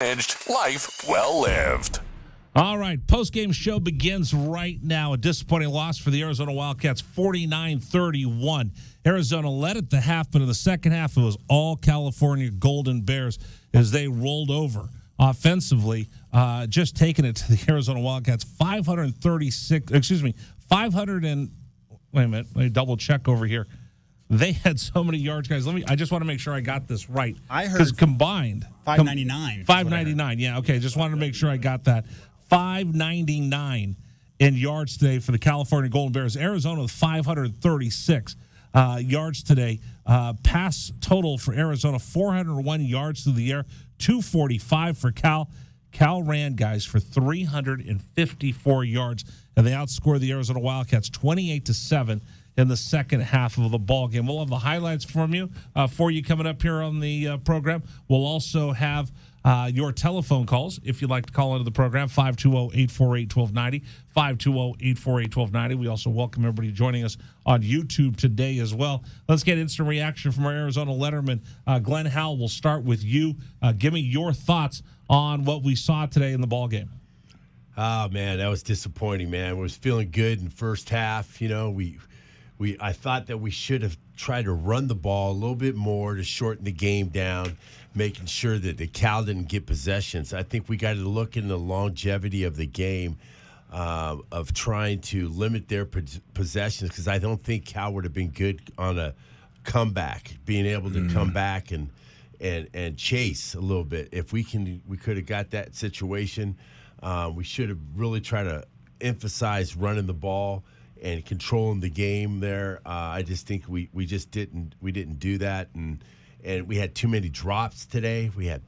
Life well lived. All right, post-game show begins right now. A disappointing loss for the Arizona Wildcats, 49-31. Arizona led at the half, but in the second half, it was all California Golden Bears as they rolled over offensively, just taking it to the Arizona Wildcats. 500 and wait a minute, let me double check over here. They had so many yards, guys. I just want to make sure I got this right. I heard combined 599. 599. Yeah, okay. Just wanted to make sure I got that. 599 in yards today for the California Golden Bears. Arizona with 536 yards today. Pass total for Arizona, 401 yards through the air, 245 for Cal. Cal ran, guys, for 354 yards, and they outscored the Arizona Wildcats 28-7 in the second half of the ball game. We'll have the highlights for you coming up here on the program. We'll also have your telephone calls if you'd like to call into the program, 520-848-1290, 520-848-1290. We also welcome everybody joining us on YouTube today as well. Let's get instant reaction from our Arizona letterman. Glenn Howell, we'll start with you. Give me your thoughts on what we saw today in the ball game. Oh, man, that was disappointing, man. We was feeling good in the first half. You know, I thought that we should have tried to run the ball a little bit more to shorten the game down, making sure that the Cal didn't get possessions. I think we got to look in the longevity of the game of trying to limit their possessions, because I don't think Cal would have been good on a comeback, being able to come back and chase a little bit. If we could have got that situation. We should have really tried to emphasize running the ball and controlling the game there. I just think we didn't do that, and we had too many drops today. We had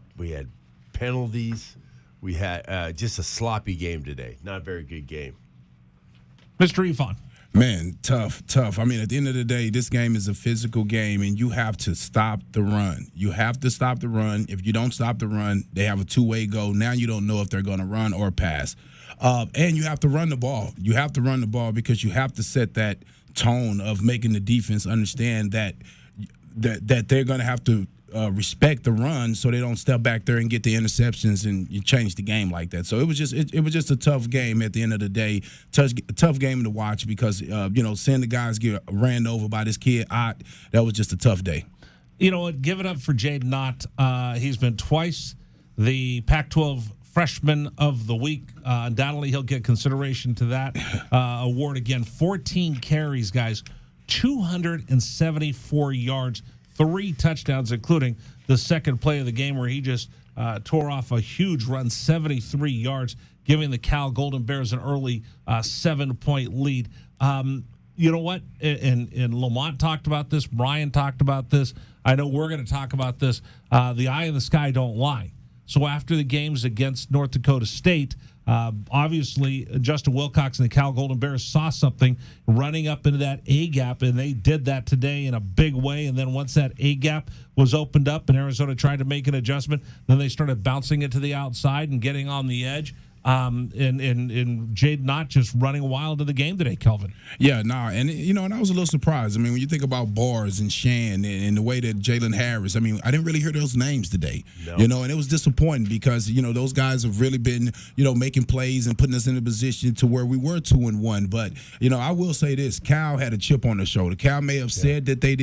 penalties. We had just a sloppy game today. Not a very good game. Mr. Ifan. Man, tough. I mean, at the end of the day, this game is a physical game, and you have to stop the run. You have to stop the run. If you don't stop the run, they have a two-way go. Now you don't know if they're going to run or pass. And you have to run the ball. You have to run the ball because you have to set that tone of making the defense understand that they're going to have to respect the run, so they don't step back there and get the interceptions and you change the game like that. So it was just a tough game at the end of the day. Tough game to watch because seeing the guys get ran over by this kid, that was just a tough day. You know what? Give it up for Jade Knott. He's been twice the Pac-12 Freshman of the Week. Undoubtedly, he'll get consideration to that award again. 14 carries, guys, 274 yards. 3 touchdowns, including the second play of the game where he just tore off a huge run, 73 yards, giving the Cal Golden Bears an early 7-point lead. You know what? And Lamont talked about this. Brian talked about this. I know we're going to talk about this. The eye in the sky don't lie. So after the games against North Dakota State, obviously, Justin Wilcox and the Cal Golden Bears saw something running up into that A-gap, and they did that today in a big way. And then once that A-gap was opened up and Arizona tried to make an adjustment, then they started bouncing it to the outside and getting on the edge. And Jade not just running wild in the game today, Kelvin. Yeah, and I was a little surprised. I mean, when you think about Bars and Shan and the way that Jalen Harris, I mean, I didn't really hear those names today. No. And it was disappointing because those guys have really been making plays and putting us in a position to where we were 2-1. But I will say this: Cal had a chip on their shoulder. Cal may have said that they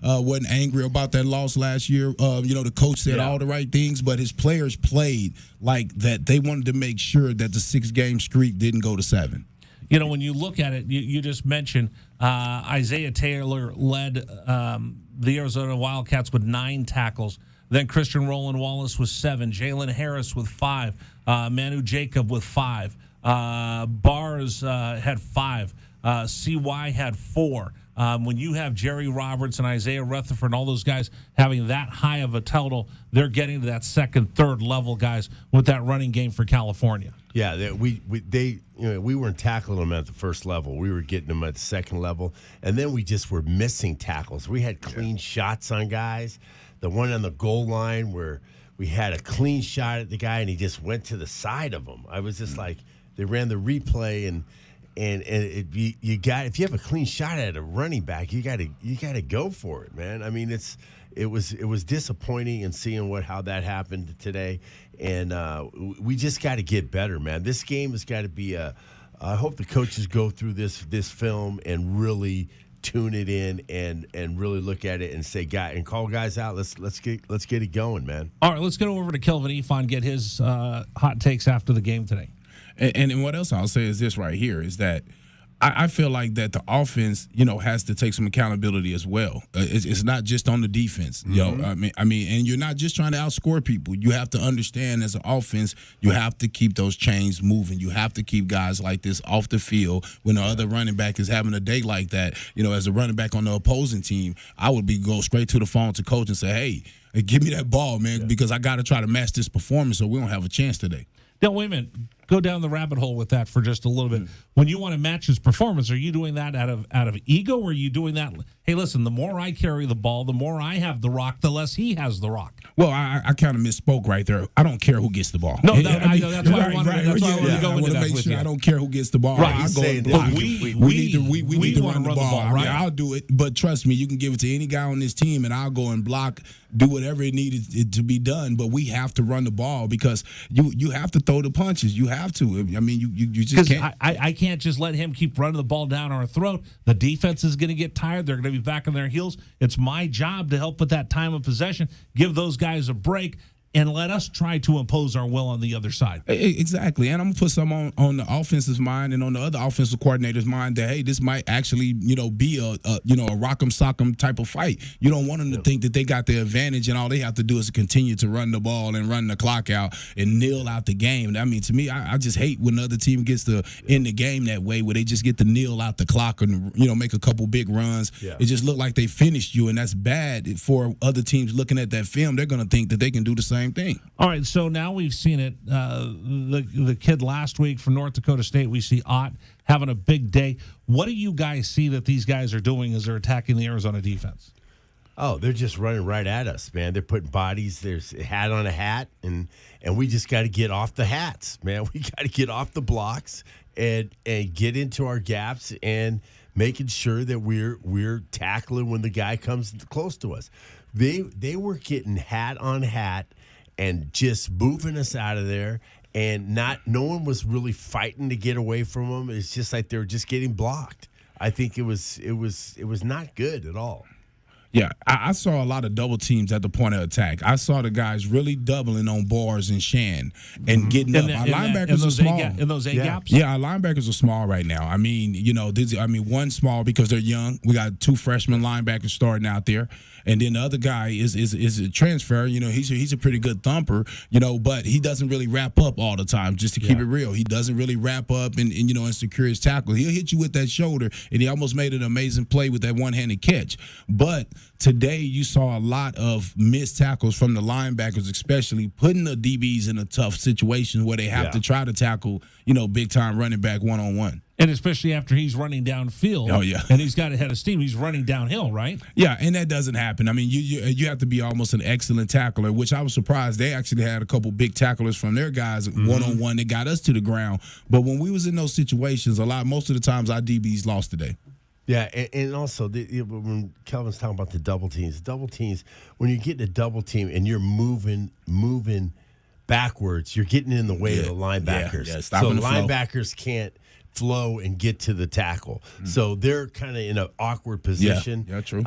wasn't angry about that loss last year. The coach said all the right things, but his players played like that. They wanted to make sure that the 6-game streak didn't go to 7. When you look at it, you just mentioned Isaiah Taylor led the Arizona Wildcats with 9 tackles. Then Christian Roland Wallace with 7. Jalen Harris with 5. Manu Jacob with 5. Bars had 5. CY had 4. When you have Jerry Roberts and Isaiah Rutherford and all those guys having that high of a total, they're getting to that second, third level, guys, with that running game for California. Yeah, we weren't tackling them at the first level. We were getting them at the second level, and then we just were missing tackles. We had clean shots on guys. The one on the goal line where we had a clean shot at the guy, and he just went to the side of him. I was just like, they ran the replay, and if you have a clean shot at a running back, you got to go for it, man. I mean, it was disappointing in seeing how that happened today, and we just got to get better, man. This game has got to be I hope the coaches go through this film and really tune it in and really look at it and say, call guys out. Let's get it going, man. All right, let's get over to Kelvin Ifan, get his hot takes after the game today. And what else I'll say is this right here is that I feel like that the offense, has to take some accountability as well. It's not just on the defense, I mean, and you're not just trying to outscore people. You have to understand as an offense, you have to keep those chains moving. You have to keep guys like this off the field when the other running back is having a day like that. As a running back on the opposing team, I would go straight to the phone to coach and say, hey, give me that ball, man, because I got to try to match this performance so we don't have a chance today. Now, wait a minute. Go down the rabbit hole with that for just a little bit. When you want to match his performance, are you doing that out of ego, or are you doing that, hey, listen, the more I carry the ball, the more I have the rock, the less he has the rock? Well, I kind of misspoke right there. I don't care who gets the ball. No, I know. That's why I wanted to go into that with you. I don't care who gets the ball. Right. I go and block. We need to run the ball. Right? Yeah, I'll do it. But trust me, you can give it to any guy on this team, and I'll go and block, do whatever it needed to be done. But we have to run the ball because you have to throw the punches. You have to. I mean, you just can't. I can't just let him keep running the ball down our throat. The defense is going to get tired. They're going to be back on their heels. It's my job to help with that time of possession, give those guys a break, and let us try to impose our will on the other side. Exactly. And I'm going to put some on the offensive mind and on the other offensive coordinator's mind that, hey, this might actually, be a rock'em sock'em type of fight. You don't want them to think that they got the advantage and all they have to do is continue to run the ball and run the clock out and kneel out the game. I mean, to me, I just hate when the other team gets to end the game that way, where they just get to kneel out the clock and, make a couple big runs. Yeah. It just looked like they finished you, and that's bad for other teams looking at that film. They're going to think that they can do the same thing. All right, so now we've seen it. The kid last week from North Dakota State, we see Ott having a big day. What do you guys see that these guys are doing as they're attacking the Arizona defense? Oh, they're just running right at us, man. They're putting bodies. There's a hat on a hat, and we just got to get off the hats, man. We got to get off the blocks and get into our gaps and making sure that we're tackling when the guy comes close to us. They were getting hat on hat and just moving us out of there, and no one was really fighting to get away from them. It's just like they were just getting blocked. I think it was not good at all. Yeah, I saw a lot of double teams at the point of attack. I saw the guys really doubling on Bars and Shan and getting up. Our linebackers are small. In those A gaps? Yeah, our linebackers are small right now. I mean, one small because they're young. We got 2 freshman linebackers starting out there. And then the other guy is a transfer. He's a pretty good thumper, but he doesn't really wrap up all the time, just to keep it real. He doesn't really wrap up and secure his tackle. He'll hit you with that shoulder, and he almost made an amazing play with that one-handed catch. But today you saw a lot of missed tackles from the linebackers, especially putting the DBs in a tough situation where they have to try to tackle, big-time running back one-on-one. And especially after he's running downfield. Oh, yeah. And he's got a head of steam. He's running downhill, right? Yeah, and that doesn't happen. I mean, you have to be almost an excellent tackler, which I was surprised. They actually had a couple big tacklers from their guys one-on-one that got us to the ground. But when we was in those situations, most of the times our DBs lost today. Yeah, and also when Kelvin's talking about the double teams, when you get in a double team and you're moving backwards, you're getting in the way of the linebackers. Yeah, so linebackers can't flow and get to the tackle. So they're kind of in an awkward position. Yeah, true.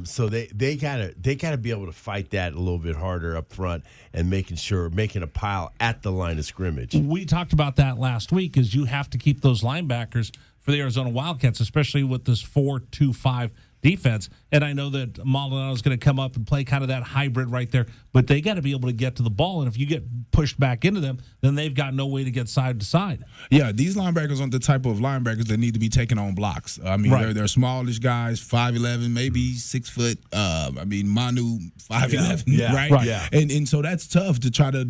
So they gotta be able to fight that a little bit harder up front and making a pile at the line of scrimmage. We talked about that last week, is you have to keep those linebackers for the Arizona Wildcats, especially with this 4-2-5 defense. And I know that Maldonado is going to come up and play kind of that hybrid right there, but they got to be able to get to the ball. And if you get pushed back into them, then they've got no way to get side to side. Yeah, these linebackers aren't the type of linebackers that need to be taking on blocks. I mean, they're smallish guys, 5'11", maybe 6 foot. Manu 5'11", right? Yeah. And so that's tough to try to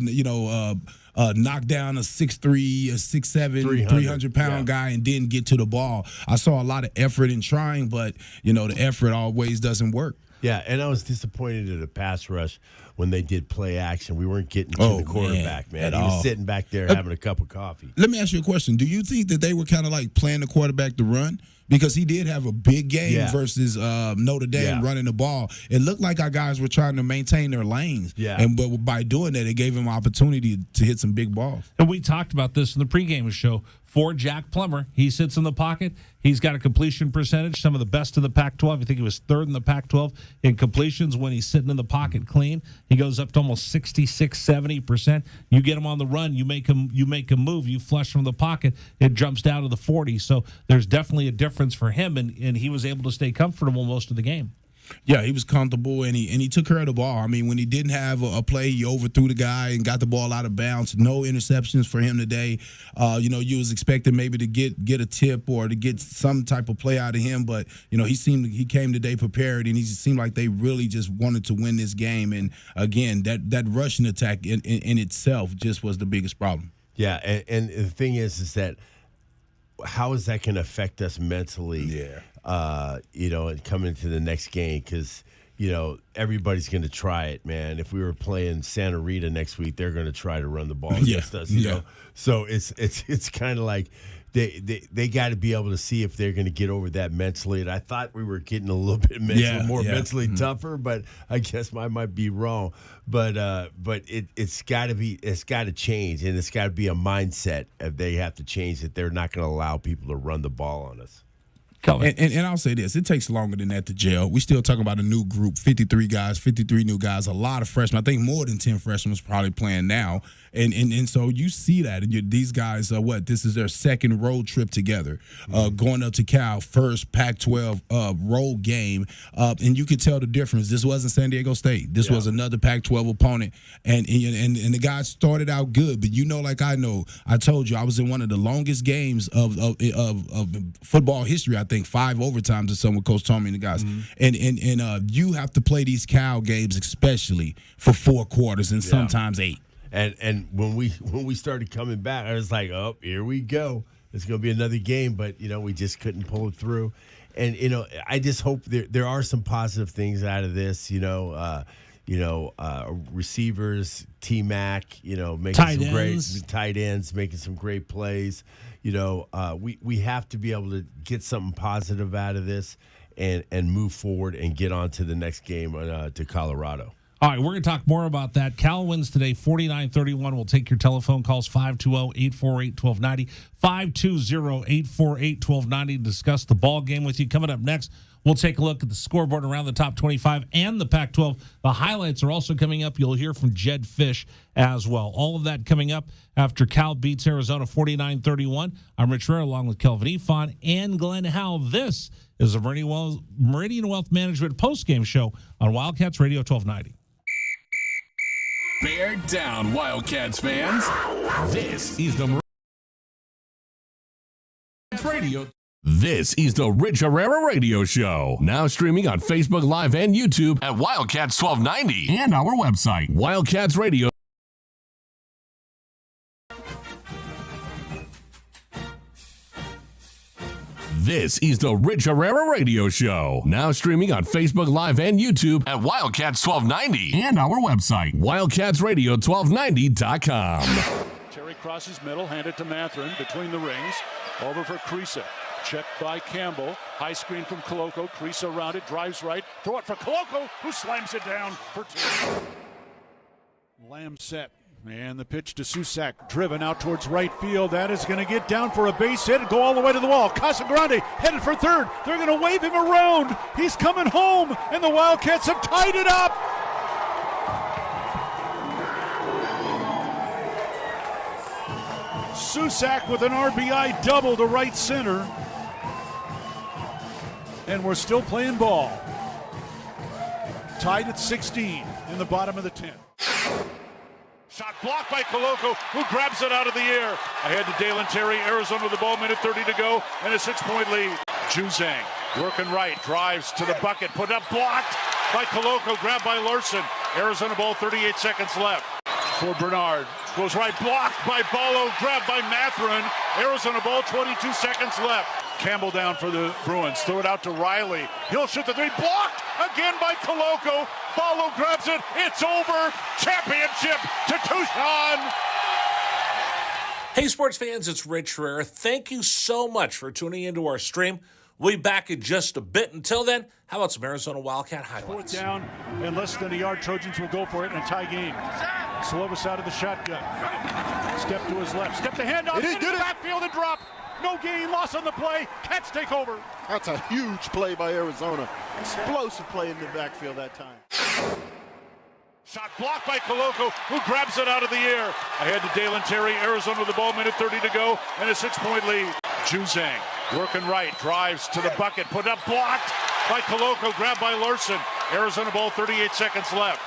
knock down a 6'3", a 6'7", 300-pound guy and then get to the ball. I saw a lot of effort in trying, but the effort always doesn't work. Yeah, and I was disappointed at the pass rush when they did play action. We weren't getting to the quarterback, man. He was sitting back there having a cup of coffee. Let me ask you a question. Do you think that they were kind of like playing the quarterback to run? because he did have a big game Yeah. versus Notre Dame running the ball. It looked like our guys were trying to maintain their lanes. Yeah. But by doing that, it gave him opportunity to hit some big balls. And we talked about this in the pregame show. For Jack Plummer, he sits in the pocket. He's got a completion percentage, some of the best in the Pac-12. I think he was third in the Pac-12 in completions when he's sitting in the pocket clean. He goes up to almost 66, 70%. You get him on the run, you make him move, you flush from the pocket, it jumps down to the 40. So there's definitely a difference for him, and he was able to stay comfortable most of the game. Yeah, he was comfortable, and he took care of the ball. I mean, when he didn't have a play, he overthrew the guy and got the ball out of bounds. No interceptions for him today. You was expecting maybe to get a tip or to get some type of play out of him, but he came today prepared, and he seemed like they really just wanted to win this game. And again, that rushing attack in itself just was the biggest problem. Yeah, and the thing is that how is that going to affect us mentally? Yeah. And coming into the next game, because everybody's going to try it, man. If we were playing Santa Rita next week, they're going to try to run the ball against us. You know, so it's kind of like they got to be able to see if they're going to get over that mentally. And I thought we were getting a little bit mentally tougher, but I guess I might be wrong. But it's got to change, and it's got to be a mindset. They have to change that they're not going to allow people to run the ball on us. And I'll say this, it takes longer than that to gel. We still talking about a new group, 53 guys, 53 new guys, a lot of freshmen. I think more than 10 freshmen is probably playing now. And so you see that. And these guys are this is their second road trip together, going up to Cal, first Pac-12 road game. And you could tell the difference. This wasn't San Diego State. This was another Pac-12 opponent. And the guys started out good. But like I know, I told you, I was in one of the longest games of football history, I think 5 overtimes or something with Coach Tommy and the guys. And you have to play these Cal games especially for 4 quarters and sometimes 8. And when we started coming back, I was like, oh, here we go. It's going to be another game, but we just couldn't pull it through. And I just hope there are some positive things out of this. Receivers, T-Mac, making some great tight ends, making some great plays. We have to be able to get something positive out of this and move forward and get on to the next game to Colorado. All right, we're going to talk more about that. Cal wins today, 49-31. We'll take your telephone calls, 520-848-1290, 520-848-1290 to discuss the ball game with you. Coming up next, we'll take a look at the scoreboard around the top 25 and the Pac-12. The highlights are also coming up. You'll hear from Jed Fish as well. All of that coming up after Cal beats Arizona 49-31. I'm Rich Rare along with Kelvin Efon and Glenn Howell. This is the Meridian Wealth Management postgame show on Wildcats Radio 1290. Bear down, Wildcats fans. This is the Wildcats Radio. This is the Rich Herrera Radio Show. Now streaming on Facebook Live and YouTube at Wildcats 1290 and our website, Wildcats Radio. This is the Rich Herrera Radio Show. Now streaming on Facebook Live and YouTube at Wildcats 1290 and our website, WildcatsRadio1290.com. Terry crosses middle, handed to Matherin between the rings. Over for Creasa. Checked by Campbell. High screen from Koloko. Creasa around it, drives right. Throw it for Koloko, who slams it down for 2. Lamb set. And the pitch to Susak, driven out towards right field. That is going to get down for a base hit and go all the way to the wall. Casagrande headed for third. They're going to wave him around. He's coming home, and the Wildcats have tied it up. Susak with an RBI double to right center. And we're still playing ball. Tied at 16 in the bottom of the 10th. Shot blocked by Koloko, who grabs it out of the air. Ahead to Dalen Terry, Arizona with the ball, minute 30 to go, and a 6-point lead. Juzang working right, drives to the bucket, put up, blocked by Koloko, grabbed by Larson. Arizona ball, 38 seconds left. For Bernard, goes right, blocked by Ballo, grabbed by Matherin. Arizona ball, 22 seconds left. Campbell down for the Bruins, throw it out to Riley. He'll shoot the 3, blocked again by Koloko. Ballo grabs it, it's over. Championship to Tucson. Hey, sports fans, it's Rich Herrera. Thank you so much for tuning into our stream. We'll be back in just a bit. Until then, how about some Arizona Wildcat highlights? Fourth down and less than a yard. Trojans will go for it in a tie game. Slovis out of the shotgun. Step to his left. Step the handoff. Into the backfield and drop. No gain. Loss on the play. Cats take over. That's a huge play by Arizona. Explosive play in the backfield that time. Shot blocked by Koloko, who grabs it out of the air. Ahead to Dalen Terry. Arizona with the ball, minute 30 to go, and a 6-point lead. Juzang working right, drives to the bucket, put up, blocked by Koloko, grabbed by Larson. Arizona ball, 38 seconds left.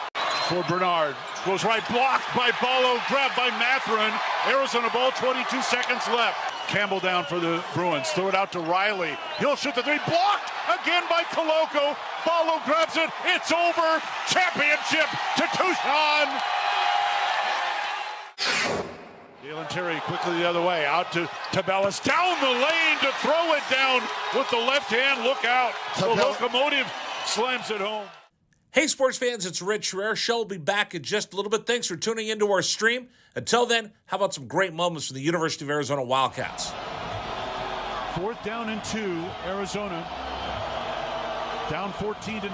For Bernard, goes right, blocked by Ballo, grabbed by Matherin. Arizona ball, 22 seconds left. Campbell down for the Bruins, throw it out to Riley. He'll shoot the three, blocked again by Koloko. Ballo grabs it, it's over. Championship to Tucson. Dalen Terry quickly the other way, out to Tabellas, down the lane to throw it down with the left hand. Look out. The locomotive slams it home. Hey, sports fans, it's Rich Herrera. Show will be back in just a little bit. Thanks for tuning into our stream. Until then, how about some great moments for the University of Arizona Wildcats? 4th down and 2, Arizona. Down 14-0.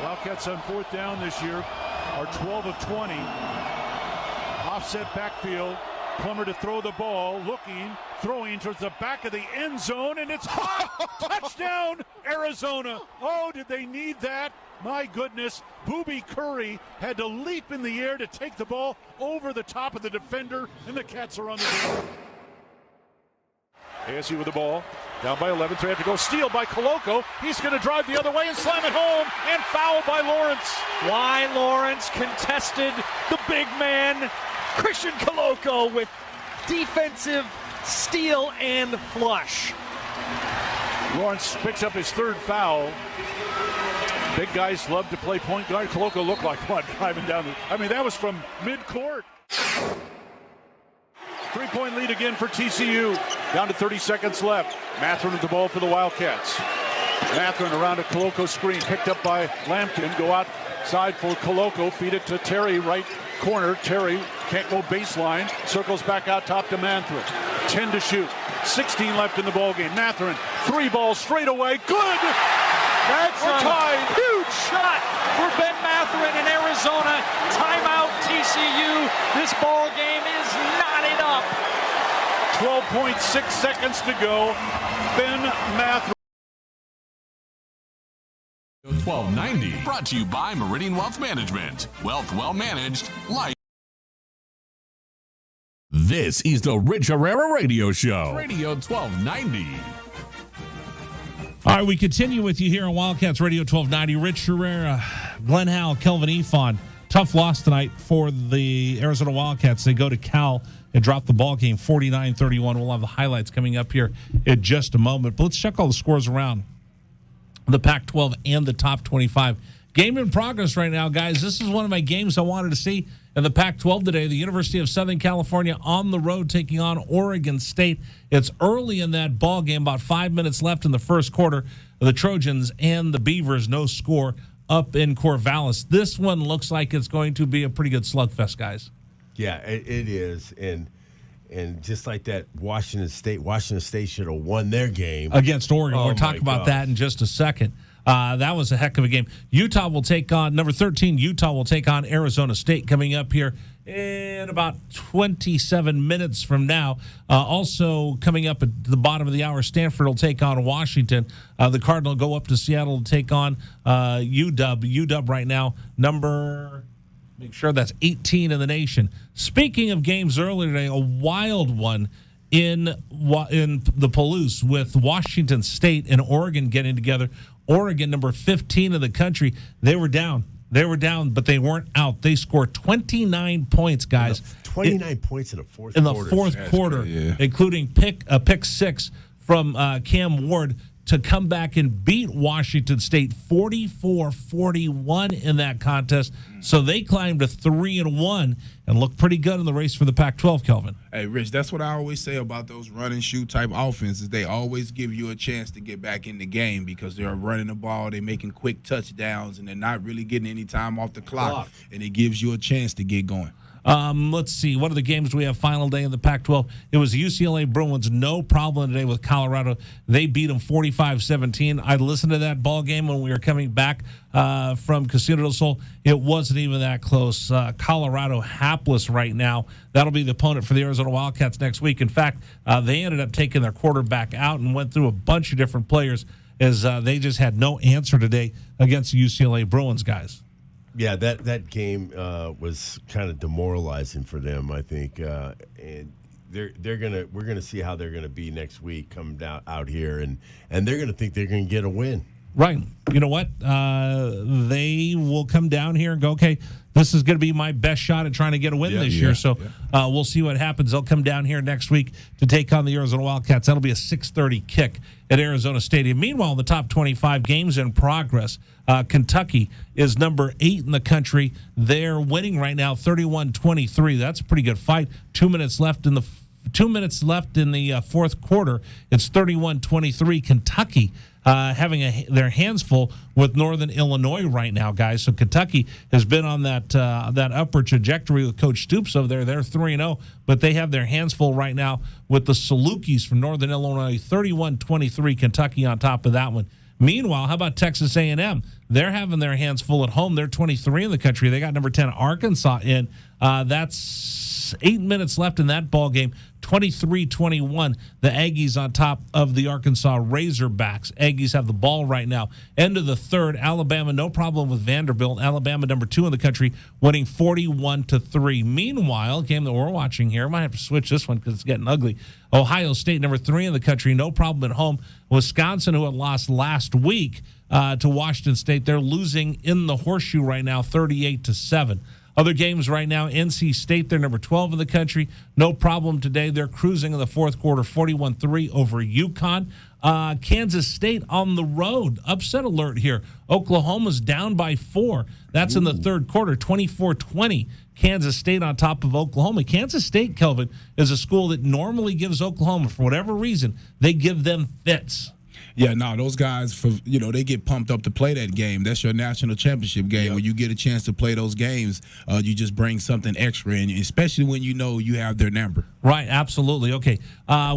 Wildcats on 4th down this year are 12 of 20. Offset backfield. Plummer to throw the ball, looking, throwing towards the back of the end zone, and it's hot! Touchdown, Arizona! Oh, did they need that? My goodness, Booby Curry had to leap in the air to take the ball over the top of the defender, and the Cats are on the board. ASU with the ball, down by 11, 3 have to go, steal by Koloko. He's going to drive the other way and slam it home, and foul by Lawrence. Why Lawrence contested the big man, Christian Koloko, with defensive steal and flush. Lawrence picks up his 3rd foul. Big guys love to play point guard. Koloko looked like one driving down that was from mid-court. 3-point lead again for TCU. Down to 30 seconds left. Matherin with the ball for the Wildcats. Matherin around a Koloko screen, picked up by Lampkin. Go outside for Koloko, feed it to Terry, right corner. Terry can't go baseline, circles back out top to Matherin. 10 to shoot, 16 left in the ballgame. Matherin, 3 balls straight away, good! That's We're a tied. Huge shot for Ben Matherin in Arizona. Timeout TCU. This ball game is knotted up. 12.6 seconds to go. Ben Matherin. 1290, brought to you by Meridian Wealth Management. Wealth well managed, life. This is the Rich Herrera Radio Show. Radio 1290. All right, we continue with you here on Wildcats Radio 1290. Rich Herrera, Glenn Howell, Kelvin Efon. Tough loss tonight for the Arizona Wildcats. They go to Cal and drop the ball game 49-31. We'll have the highlights coming up here in just a moment. But let's check all the scores around the Pac-12 and the top 25. Game in progress right now, guys. This is one of my games I wanted to see in the Pac-12 today. The University of Southern California on the road taking on Oregon State. It's early in that ball game, about 5 minutes left in the first quarter. The Trojans and the Beavers, no score up in Corvallis. This one looks like it's going to be a pretty good slugfest, guys. Yeah, it is. And just like that, Washington State should have won their game against Oregon. Oh, We'll talk about that in just a second. That was a heck of a game. Utah will take on, number 13, Utah will take on Arizona State coming up here in about 27 minutes from now. Also coming up at the bottom of the hour, Stanford will take on Washington. The Cardinal go up to Seattle to take on UW. UW right now, make sure that's 18 in the nation. Speaking of games earlier today, a wild one in the Palouse with Washington State and Oregon getting together. Oregon, number 15 in the country, they were down. But they weren't out. They scored 29 points, guys. 29 points in the fourth quarter. In the fourth quarter, including a pick 6 from Cam Ward to come back and beat Washington State 44-41 in that contest. So they climbed to 3-1 and look pretty good in the race for the Pac-12, Kelvin. Hey, Rich, that's what I always say about those run and shoot type offenses. They always give you a chance to get back in the game because they're running the ball, they're making quick touchdowns, and they're not really getting any time off the clock. And it gives you a chance to get going. Let's see. What are the games we have final day in the Pac-12? It was UCLA Bruins. No problem today with Colorado. They beat them 45-17. I listened to that ball game when we were coming back from Casino del Sol. It wasn't even that close. Colorado hapless right now. That'll be the opponent for the Arizona Wildcats next week. In fact, they ended up taking their quarterback out and went through a bunch of different players as they just had no answer today against the UCLA Bruins guys. Yeah, that game was kind of demoralizing for them, I think, and we're gonna see how they're gonna be next week coming down out here, and they're gonna think they're gonna get a win. Right. You know what? They will come down here and go, okay, this is going to be my best shot at trying to get a win this year. So we'll see what happens. They'll come down here next week to take on the Arizona Wildcats. That'll be a 6:30 kick at Arizona Stadium. Meanwhile, the top 25 games in progress, Kentucky is number 8 in the country. They're winning right now 31-23. That's a pretty good fight. 2 minutes left in the fourth quarter. It's 31-23. Kentucky having their hands full with Northern Illinois right now, guys. So Kentucky has been on that upward trajectory with Coach Stoops over there. They're 3-0, but they have their hands full right now with the Salukis from Northern Illinois. 31-23, Kentucky on top of that one. Meanwhile, how about Texas A&M? They're having their hands full at home. They're 23 in the country. They got number 10 Arkansas in. That's 8 minutes left in that ball game. 23-21. The Aggies on top of the Arkansas Razorbacks. Aggies have the ball right now. End of the third. Alabama, no problem with Vanderbilt. Alabama, number 2 in the country, winning 41-3. Meanwhile, game that we're watching here, I might have to switch this one because it's getting ugly. Ohio State, number 3 in the country, no problem at home. Wisconsin, who had lost last week to Washington State, they're losing in the horseshoe right now, 38-7. Other games right now, NC State, they're number 12 in the country. No problem today. They're cruising in the fourth quarter, 41-3 over UConn. Kansas State on the road. Upset alert here. Oklahoma's down by 4. That's in the third quarter, 24-20. Kansas State on top of Oklahoma. Kansas State, Kelvin, is a school that normally gives Oklahoma, for whatever reason, they give them fits. Yeah, no, those guys, they get pumped up to play that game. That's your national championship game. Yep. When you get a chance to play those games, you just bring something extra in, especially when you know you have their number. Right, absolutely. Okay,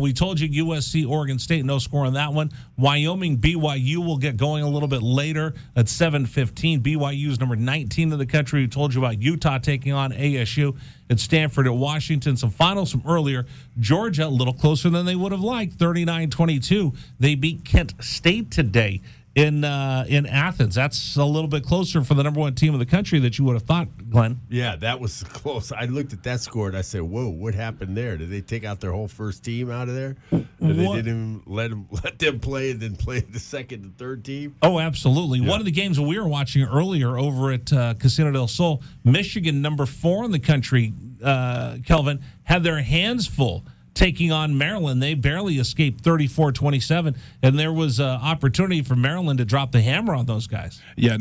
we told you USC, Oregon State, no score on that one. Wyoming, BYU will get going a little bit later at 7:15. BYU is number 19 in the country. We told you about Utah taking on ASU. At Stanford, at Washington. Some finals from earlier. Georgia, a little closer than they would have liked, 39-22. They beat Kent State today in Athens. That's a little bit closer for the number 1 team in the country that you would have thought, Glenn. Yeah, that was close. I looked at that score and I said, whoa, what happened there? Did they take out their whole first team out of there? They didn't even let them play and then play the second and third team? Oh, absolutely. Yeah. One of the games that we were watching earlier over at Casino del Sol, Michigan, number 4 in the country, Kelvin, had their hands full taking on Maryland. They barely escaped 34-27, and there was an opportunity for Maryland to drop the hammer on those guys. Yeah,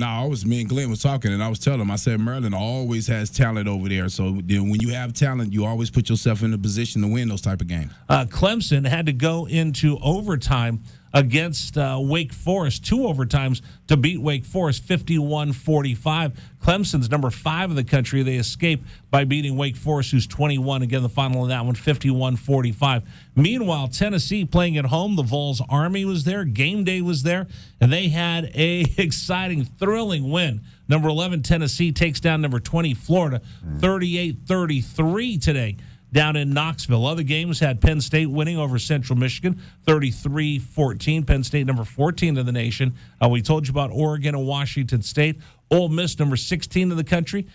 me and Glenn was talking, and I was telling him, I said, Maryland always has talent over there. So when you have talent, you always put yourself in a position to win those type of games. Clemson had to go into overtime against Wake Forest, 2 overtimes to beat Wake Forest 51-45. Clemson's number 5 in the country. They escaped by beating Wake Forest, who's 21. Again, the final of that one, 51-45. Meanwhile, Tennessee playing at home. The Vols Army was there. Game day was there. And they had a exciting, thrilling win. Number 11, Tennessee takes down number 20, Florida, 38-33 today down in Knoxville. Other games had Penn State winning over Central Michigan, 33-14. Penn State, number 14 in the nation. We told you about Oregon and Washington State. Ole Miss, number 16 in the country,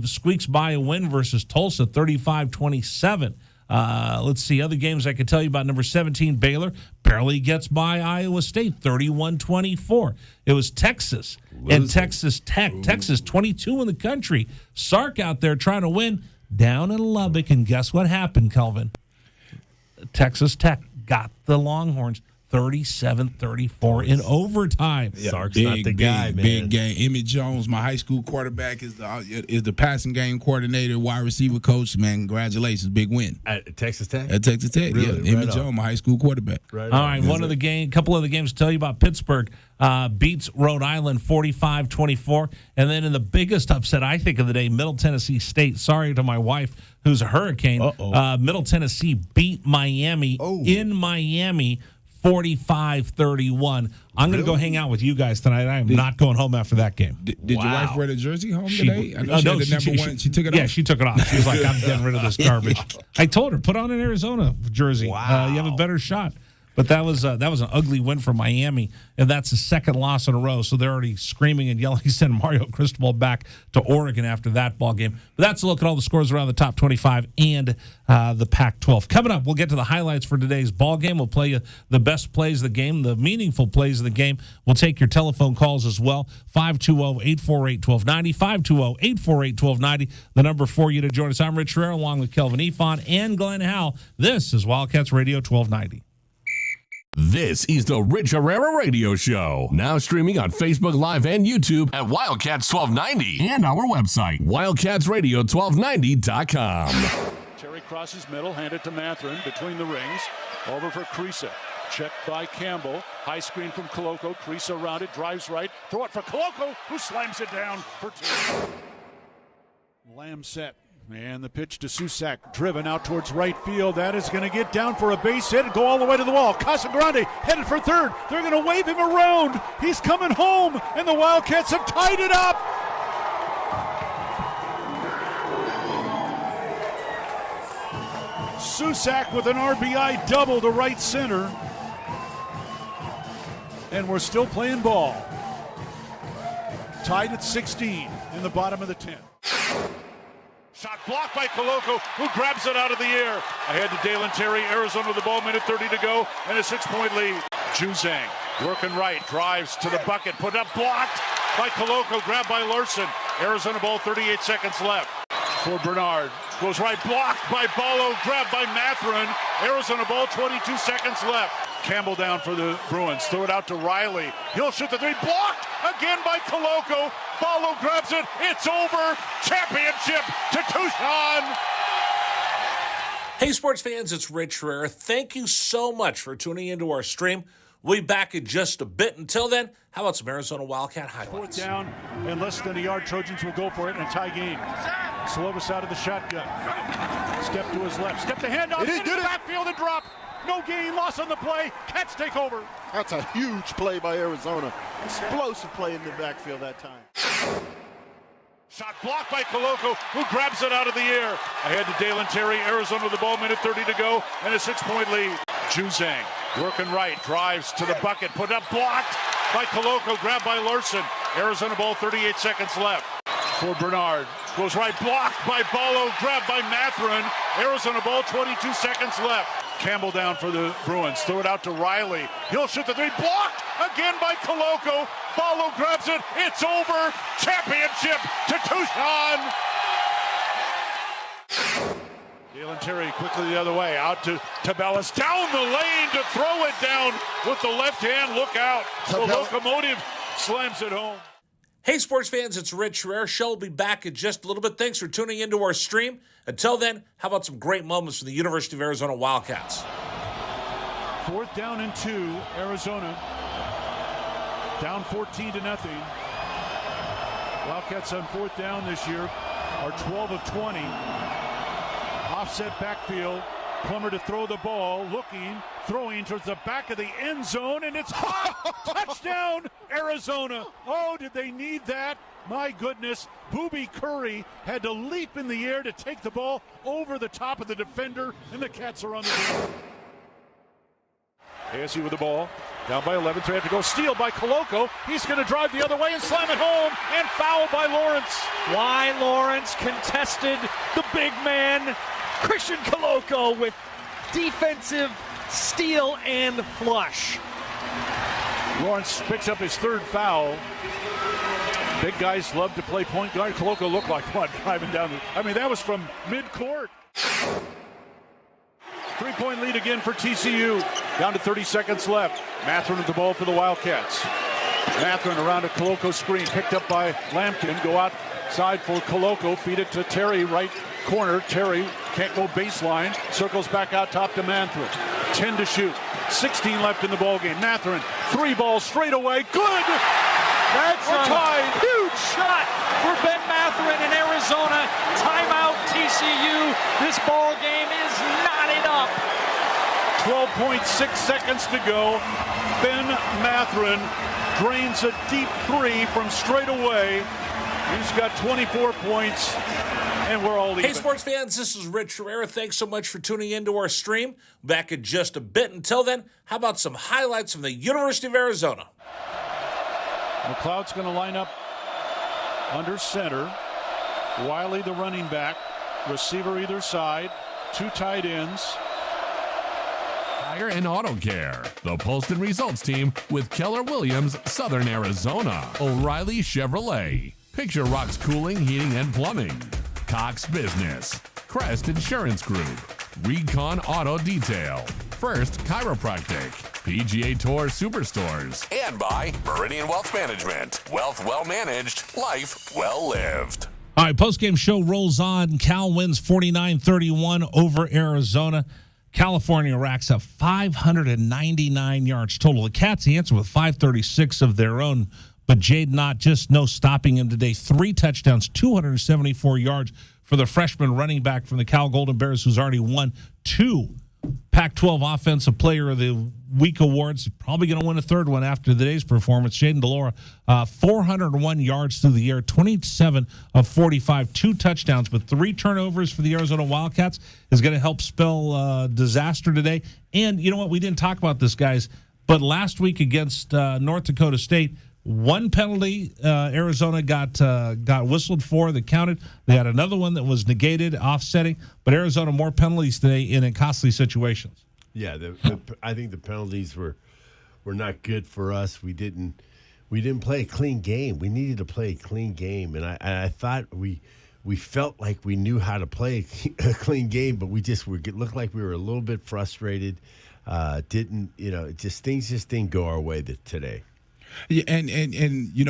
squeaks by a win versus Tulsa, 35-27. Let's see, other games I could tell you about. Number 17, Baylor, barely gets by Iowa State, 31-24. It was Texas and Texas Tech. Texas, 22 in the country. Sark out there trying to win down in Lubbock, and guess what happened, Kelvin? Texas Tech got the Longhorns 37-34 in overtime. Yeah, Sark's not the guy, man. Big game. Emmett Jones, my high school quarterback, is the passing game coordinator, wide receiver coach. Man, congratulations, big win At Texas Tech? at Texas Tech. Really? Yeah, Emmett Right Jones, my high school quarterback. Right All on. right, one of the couple of the games to tell you about. Pittsburgh beats Rhode Island 45-24, and then in the biggest upset I think of the day, Middle Tennessee State. Sorry to my wife, who's a Hurricane. Middle Tennessee beat Miami in Miami 45-31. I'm going to go hang out with you guys tonight. I am not going home after that game. Did your wife wear the jersey home today? I know No, she had the number one. She took it off. Yeah, she took it off. She was like, I'm getting rid of this garbage. I told her, put on an Arizona jersey. Wow. You have a better shot. But that was an ugly win for Miami, and that's the second loss in a row. So they're already screaming and yelling, sending Mario Cristobal back to Oregon after that ball game. But that's a look at all the scores around the top 25 and the Pac-12. Coming up, we'll get to the highlights for today's ball game. We'll play you the best plays of the game, the meaningful plays of the game. We'll take your telephone calls as well. 520-848-1290, 520-848-1290, the number for you to join us. I'm Rich Herrera along with Kelvin Efon and Glenn Howell. This is Wildcats Radio 1290. This is the Rich Herrera Radio Show. Now streaming on Facebook Live and YouTube at Wildcats 1290 and our website, wildcatsradio1290.com. Terry crosses middle, hand it to Matherin between the rings. Over for Creasa. Checked by Campbell. High screen from Koloko. Creasa around it, drives right. Throw it for Koloko, who slams it down for two. Lamb set. And the pitch to Susak, driven out towards right field. That is going to get down for a base hit and go all the way to the wall. Casagrande headed for third. They're going to wave him around. He's coming home, and the Wildcats have tied it up. Susak with an RBI double to right center. And we're still playing ball. Tied at 16 in the bottom of the 10th. Shot blocked by Koloko, who grabs it out of the air. Ahead to Dalen Terry, Arizona with the ball, minute 30 to go, and a 6-point lead. Juzang working right, drives to the bucket, put up, blocked by Koloko, grabbed by Larson. Arizona ball, 38 seconds left. For Bernard, goes right, blocked by Ballo, grabbed by Matherin. Arizona ball, 22 seconds left. Campbell down for the Bruins, throw it out to Riley. He'll shoot the three, blocked again by Koloko. Ballo grabs it, it's over. Championship to Tucson. Hey, sports fans, it's Rich Herrera. Thank you so much for tuning into our stream. We'll be back in just a bit. Until then, how about some Arizona Wildcat highlights? Fourth down and less than a yard. Trojans will go for it in a tie game. Slovis out of the shotgun. Step to his left. Step to handoff. It is good. Backfield and drop. No gain, loss on the play. Cats take over. That's a huge play by Arizona. Explosive play in the backfield that time. Shot blocked by Koloko, who grabs it out of the air. Ahead to Dalen Terry, Arizona with the ball, minute 30 to go, and a 6-point lead. Juzang working right, drives to the bucket, put up, blocked by Koloko, grabbed by Larson. Arizona ball, 38 seconds left. For Bernard, goes right, blocked by Ballo, grabbed by Matherin. Arizona ball, 22 seconds left. Campbell down for the Bruins, throw it out to Riley. He'll shoot the three, blocked again by Koloko. Ballo grabs it, it's over. Championship to Tucson. Dalen Terry quickly the other way, out to Tabellas, down the lane to throw it down with the left hand. Look out. The locomotive slams it home. Hey, sports fans, it's Rich Herrera. Show will be back in just a little bit. Thanks for tuning into our stream. Until then, how about some great moments from the University of Arizona Wildcats? Fourth down and 2, Arizona. Down 14-0. Wildcats on fourth down this year are 12 of 20. Offset backfield. Plummer to throw the ball, looking, throwing towards the back of the end zone, and it's hot! Touchdown, Arizona! Oh, did they need that? My goodness, Booby Curry had to leap in the air to take the ball over the top of the defender, and the Cats are on the field. ASU with the ball, down by 11, 3 to go, steal by Koloko. He's going to drive the other way and slam it home, and foul by Lawrence. Why Lawrence contested the big man, Christian Koloko, with defensive steal and flush. Lawrence picks up his third foul. Big guys love to play point guard. Koloko looked like one driving down. That was from mid-court. 3-point lead again for TCU. Down to 30 seconds left. Matherin with the ball for the Wildcats. Matherin around a Coloco screen, picked up by Lampkin. Go outside for Coloco. Feed it to Terry, right corner. Terry can't go baseline. Circles back out top to Matherin. 10 to shoot. 16 left in the ballgame. Matherin, 3 balls straight away. Good! That's We're a tied. huge shot for Ben Matherin in Arizona. Timeout TCU. This ball game is knotted up. 12.6 seconds to go. Ben Matherin drains a deep 3 from straight away. He's got 24 points, and we're all even. Hey, sports fans, this is Rich Herrera. Thanks so much for tuning into our stream. Back in just a bit. Until then, how about some highlights from the University of Arizona? McLeod's going to line up under center. Wiley, the running back. Receiver either side. 2 tight ends. Tire and Auto Care, the Poston Results Team with Keller Williams, Southern Arizona. O'Reilly Chevrolet, Picture Rocks Cooling, Heating, and Plumbing. Cox Business, Crest Insurance Group, Recon Auto Detail, First Chiropractic, PGA Tour Superstores, and by Meridian Wealth Management. Wealth well managed, life well lived. All right, postgame show rolls on. Cal wins 49-31 over Arizona. California racks up 599 yards total. The Cats answer with 536 of their own, but Jade Knott, just no stopping him today. 3 touchdowns, 274 yards for the freshman running back from the Cal Golden Bears, who's already won 2 Pac-12 Offensive Player of the Week awards. Probably going to win a 3rd one after today's performance. Jaden DeLora, 401 yards through the air, 27 of 45, 2 touchdowns, but 3 turnovers for the Arizona Wildcats is going to help spell disaster today. And you know what? We didn't talk about this, guys, but last week against North Dakota State, 1 penalty Arizona got whistled for that counted. They had another one that was negated, offsetting. But Arizona more penalties today in costly situations. Yeah, I think the penalties were not good for us. We didn't play a clean game. We needed to play a clean game, and I thought we felt like we knew how to play a clean game, but it looked like we were a little bit frustrated. Things just didn't go our way today. Yeah, and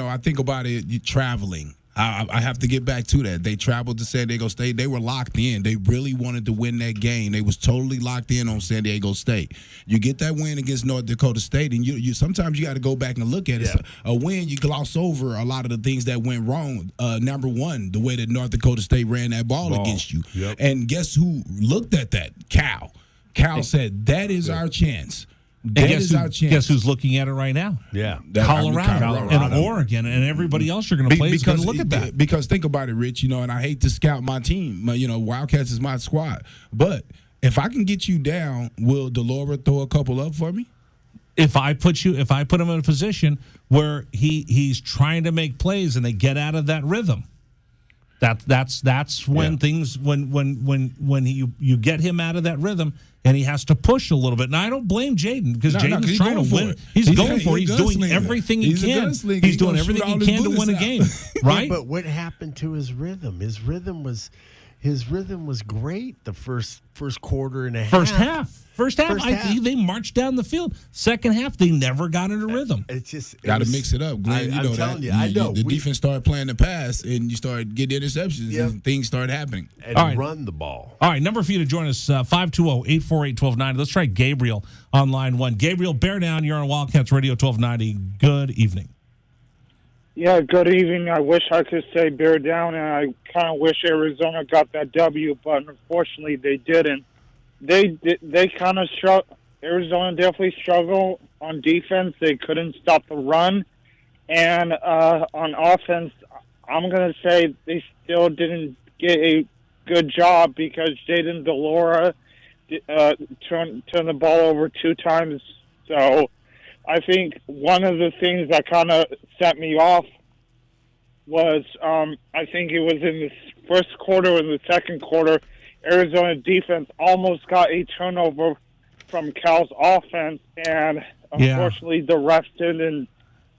I think about it, traveling. I have to get back to that. They traveled to San Diego State. They were locked in. They really wanted to win that game. They was totally locked in on San Diego State. You get that win against North Dakota State, and you sometimes you got to go back and look at it. A win, you gloss over a lot of the things that went wrong. Number one, the way that North Dakota State ran that ball against you. Yep. And guess who looked at that? Cal. Cal said, that is our chance. That is our chance. Guess who's looking at it right now? Yeah. Colorado and Oregon and everybody else you're going to play is going to look at that. Because think about it, Rich, and I hate to scout my team. Wildcats is my squad. But if I can get you down, will DeLora throw a couple up for me? If I put him in a position where he's trying to make plays and they get out of that rhythm. That's when things when you get him out of that rhythm and he has to push a little bit. Now I don't blame Jaden because Jaden's trying to win. He's going for it. He's doing everything he can. He's doing everything he can to win a game, right? But what happened to his rhythm? His rhythm was great the first quarter and a half. First half, they marched down the field. Second half, they never got into rhythm. Got to mix it up, Glenn. I'm telling you, I know. The defense started playing the pass, and you started getting interceptions, and things started happening. And run the ball. All right, number for you to join us, 520-848-1290. Let's try Gabriel on line 1. Gabriel, bear down. You're on Wildcats Radio 1290. Good evening. Yeah, good evening. I wish I could say bear down, and I kind of wish Arizona got that W, but unfortunately they didn't. They kind of Arizona definitely struggled on defense. They couldn't stop the run, and on offense, I'm gonna say they still didn't get a good job because Jaden DeLora turned the ball over 2 times. So I think one of the things that kind of set me off was I think it was in the first quarter or the second quarter. Arizona defense almost got a turnover from Cal's offense, and unfortunately the refs didn't.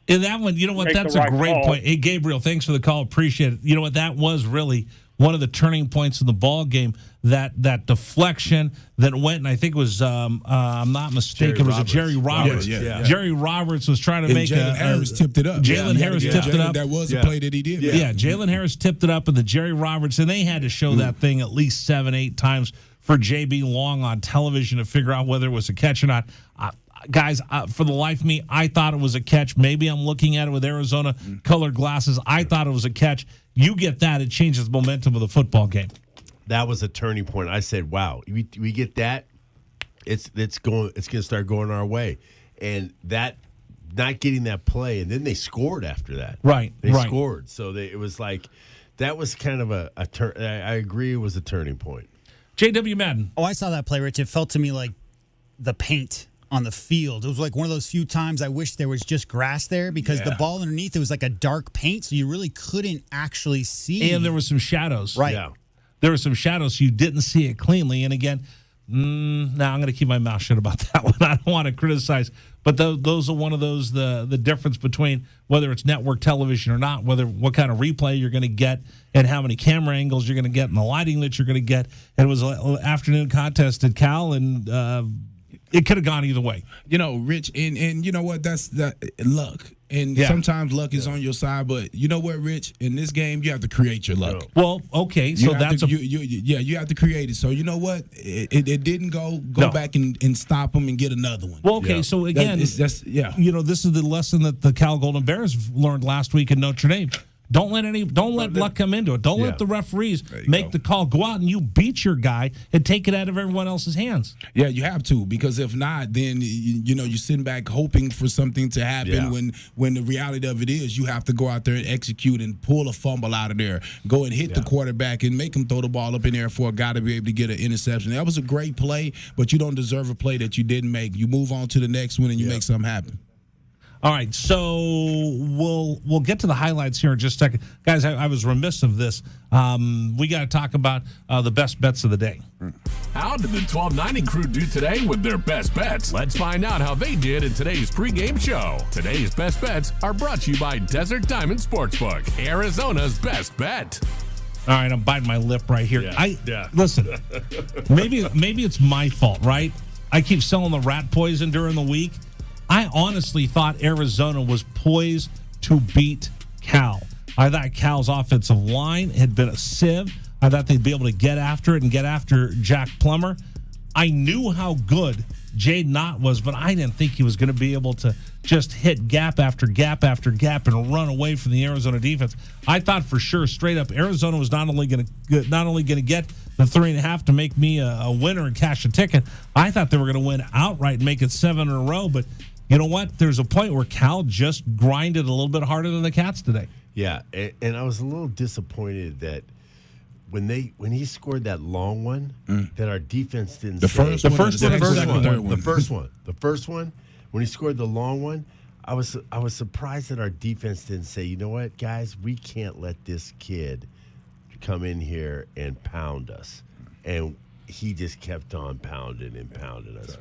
In that one, you know what? That's a great point. Hey, Gabriel, thanks for the call. Appreciate it. You know what? That was really one of the turning points in the ball game. That deflection that went, and I think it was, I'm not mistaken, it was a Jerry Roberts. Yeah. Jerry Roberts was trying to make Jalen Harris tipped it up. Jalen Harris tipped it up. That was a play that he did. Yeah, Jalen Harris tipped it up, and the Jerry Roberts, and they had to show that thing at least 7-8 times for JB Long on television to figure out whether it was a catch or not. Guys, for the life of me, I thought it was a catch. Maybe I'm looking at it with Arizona colored glasses. I thought it was a catch. You get that, it changes the momentum of the football game. That was a turning point. I said, "Wow, we get that. It's going to start going our way." And that not getting that play, and then they scored after that. Right, they right. scored. So it was like that was kind of a turn. I agree, it was a turning point. J.W. Madden. Oh, I saw that play, Rich. It felt to me like the paint on the field. It was like one of those few times I wish there was just grass there because the ball underneath, it was like a dark paint, so you really couldn't actually see. And there was some shadows. Right. Yeah. There were some shadows, so you didn't see it cleanly. And again, now I'm going to keep my mouth shut about that one. I don't want to criticize. But those are one of those, the difference between whether it's network television or not, what kind of replay you're going to get and how many camera angles you're going to get and the lighting that you're going to get. And it was an afternoon contest at Cal, and it could have gone either way. Rich, and you know what? That's luck. And sometimes luck is on your side, but you know what, Rich? In this game, you have to create your luck. Well, okay, so that's you have to create it. So you know what? It didn't go back and stop them and get another one. Well, okay, so again, this is the lesson that the Cal Golden Bears learned last week in Notre Dame. Don't let luck come into it. Don't let the referees make the call. Go out and you beat your guy and take it out of everyone else's hands. Yeah, you have to, because if not, then you're sitting back hoping for something to happen when the reality of it is you have to go out there and execute and pull a fumble out of there, go and hit the quarterback and make him throw the ball up in there for a guy to be able to get an interception. That was a great play, but you don't deserve a play that you didn't make. You move on to the next one and you make something happen. All right, so we'll get to the highlights here in just a second. Guys, I was remiss of this. We got to talk about the best bets of the day. How did the 1290 crew do today with their best bets? Let's find out how they did in today's pregame show. Today's best bets are brought to you by Desert Diamond Sportsbook, Arizona's best bet. All right, I'm biting my lip right here. Listen, maybe it's my fault, right? I keep selling the rat poison during the week. I honestly thought Arizona was poised to beat Cal. I thought Cal's offensive line had been a sieve. I thought they'd be able to get after it and get after Jack Plummer. I knew how good Jade Knott was, but I didn't think he was going to be able to just hit gap after gap after gap and run away from the Arizona defense. I thought for sure, straight up, Arizona was not only going to get the 3.5 to make me a winner and cash a ticket. I thought they were going to win outright and make it 7 in a row, but you know what? There's a point where Cal just grinded a little bit harder than the Cats today. Yeah, and I was a little disappointed that when he scored that long one, that our defense didn't. The first one, when he scored the long one, I was surprised that our defense didn't say, you know what, guys, we can't let this kid come in here and pound us, and he just kept on pounding us.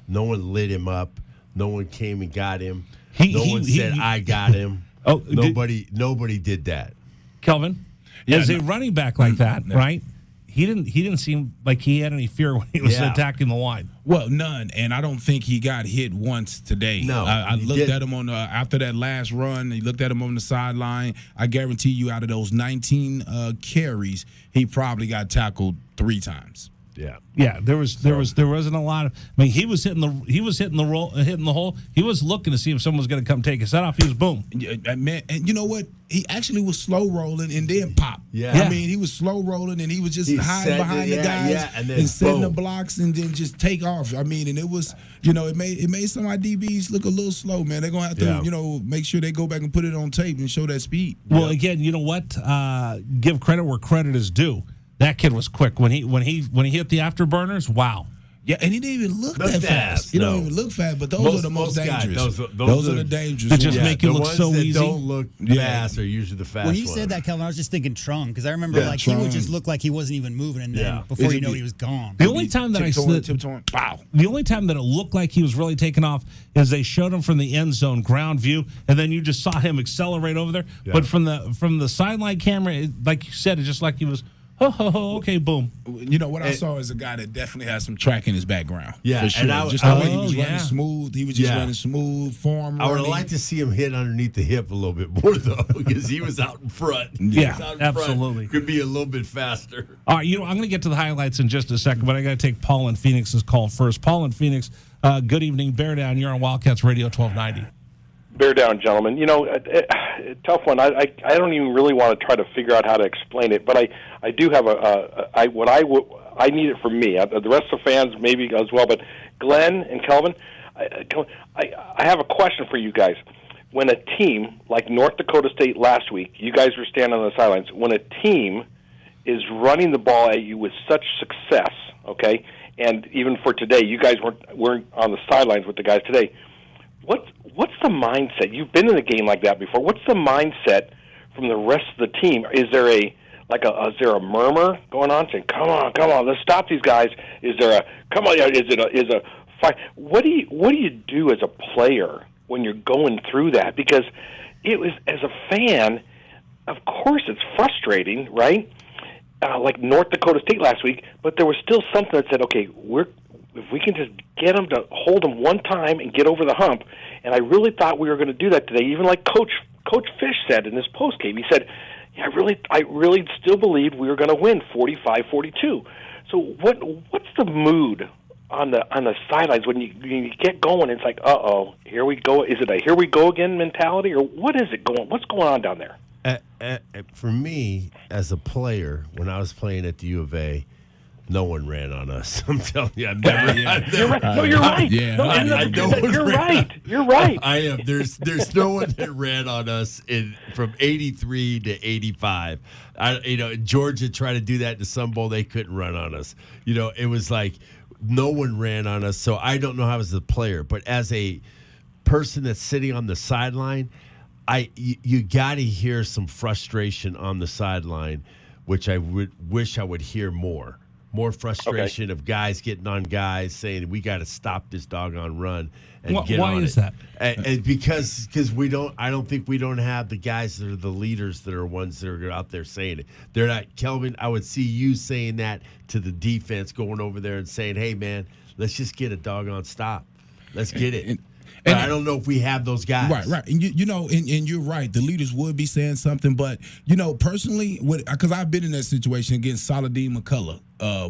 No one lit him up. No one came and got him. No one said, I got him. Nobody did that. Kelvin, as a running back like that, right? He didn't seem like he had any fear when he was attacking the line. Well, none, and I don't think he got hit once today. No, I looked at him after that last run. He looked at him on the sideline. I guarantee you, out of those 19 carries, he probably got tackled 3 times. Yeah. There wasn't a lot of. I mean, he was hitting the hole. He was looking to see if someone was going to come take his head off. He was boom. Man, and you know what? He actually was slow rolling and then pop. Yeah. I mean, he was slow rolling and he was just hiding behind the guys and setting the blocks and then just take off. I mean, and it was, it made some of our DBs look a little slow, man. They're gonna have to, make sure they go back and put it on tape and show that speed. Well, again, you know what? Give credit where credit is due. That kid was quick when he hit the afterburners. Wow. Yeah, and he didn't even look Not that fast, fast. He no. don't even look fast, but those are the most guys, dangerous. those are are the dangerous They just ones. make it the look ones so that easy. don't look fast are usually the fast When you ones. said that, Kelvin, I was just thinking Trung, because I remember like he would just look like he wasn't even moving, and then before you know it, he was gone. The only time that tiptoeing, wow. The only time that it looked like he was really taking off is they showed him from the end zone ground view, and then you just saw him accelerate over there. Yeah. But from the sideline camera, like you said, it's just like he was. Okay, boom. You know what I saw is a guy that definitely has some track in his background. Yeah, for sure. and Just the way he was running smooth. He was just running smooth form. I would have liked to see him hit underneath the hip a little bit more though, because he was out in front. Yeah, He was out in absolutely. front. Could be a little bit faster. All right, I'm going to get to the highlights in just a second, but I got to take Paul in Phoenix's call first. Paul in Phoenix, good evening, Bear Down. You're on Wildcats Radio 1290. Bear down, gentlemen. You know, tough one. I don't even really want to try to figure out how to explain it, but I do have I need it for me. The rest of the fans maybe as well, but Glenn and Kelvin, I have a question for you guys. When a team like North Dakota State last week, you guys were standing on the sidelines. When a team is running the ball at you with such success, okay, and even for today, you guys weren't on the sidelines with the guys today. What's the mindset? You've been in a game like that before. What's the mindset from the rest of the team? Is there a murmur going on saying, "Come on, let's stop these guys"? Is there a come on? Is a fight? What do you do as a player when you're going through that? Because it was, as a fan, of course it's frustrating, right? Like North Dakota State last week, but there was still something that said, okay, if we can just get them to hold them one time and get over the hump. And I really thought we were going to do that today. Even like Coach Fish said in this post game, he said, "Yeah, I really still believe we were going to win 45-42." So what's the mood on the sidelines when you get going? It's like, here we go. Is it a here we go again mentality, or what is it going? What's going on down there? For me, as a player, when I was playing at the U of A, no one ran on us. I'm telling you, I've never. You're right. No, you're right. You're right. I am. There's no one that ran on us from 83 to 85. Georgia tried to do that in the Sun Bowl. They couldn't run on us. It was like no one ran on us. So I don't know how as a player, but as a person that's sitting on the sideline, you got to hear some frustration on the sideline, which I would wish I would hear more. More frustration of guys getting on guys saying we got to stop this doggone run and get on it. Why is that? And because I don't think we don't have the guys that are the leaders that are ones that are out there saying it. They're not. Kelvin, I would see you saying that to the defense, going over there and saying, "Hey man, let's just get a doggone stop. Let's get it." And I don't know if we have those guys. Right. And and you're right. The leaders would be saying something, but personally, because I've been in that situation against Saladin McCullough,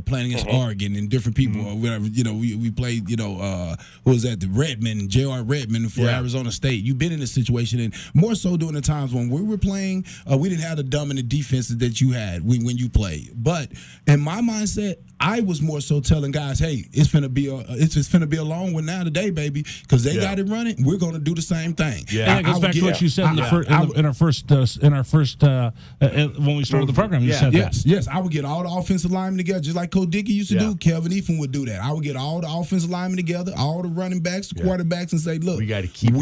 playing against Oregon and different people or whatever. We played. Who was that? The Redmond, J.R. Redmond for Arizona State. You've been in this situation, and more so during the times when we were playing, we didn't have the dominant defenses that you had when you played. But in my mindset, I was more so telling guys, "Hey, it's finna be a long one now today, baby, because they got it running. We're gonna do the same thing." Yeah, and it goes back to what you said in our first when we started the program. You said that. Yes, I would get all the offensive linemen together, just like Coach Dickey used to do. Kelvin Eaton would do that. I would get all the offensive linemen together, all the running backs, the quarterbacks, and say, "Look, we got to keep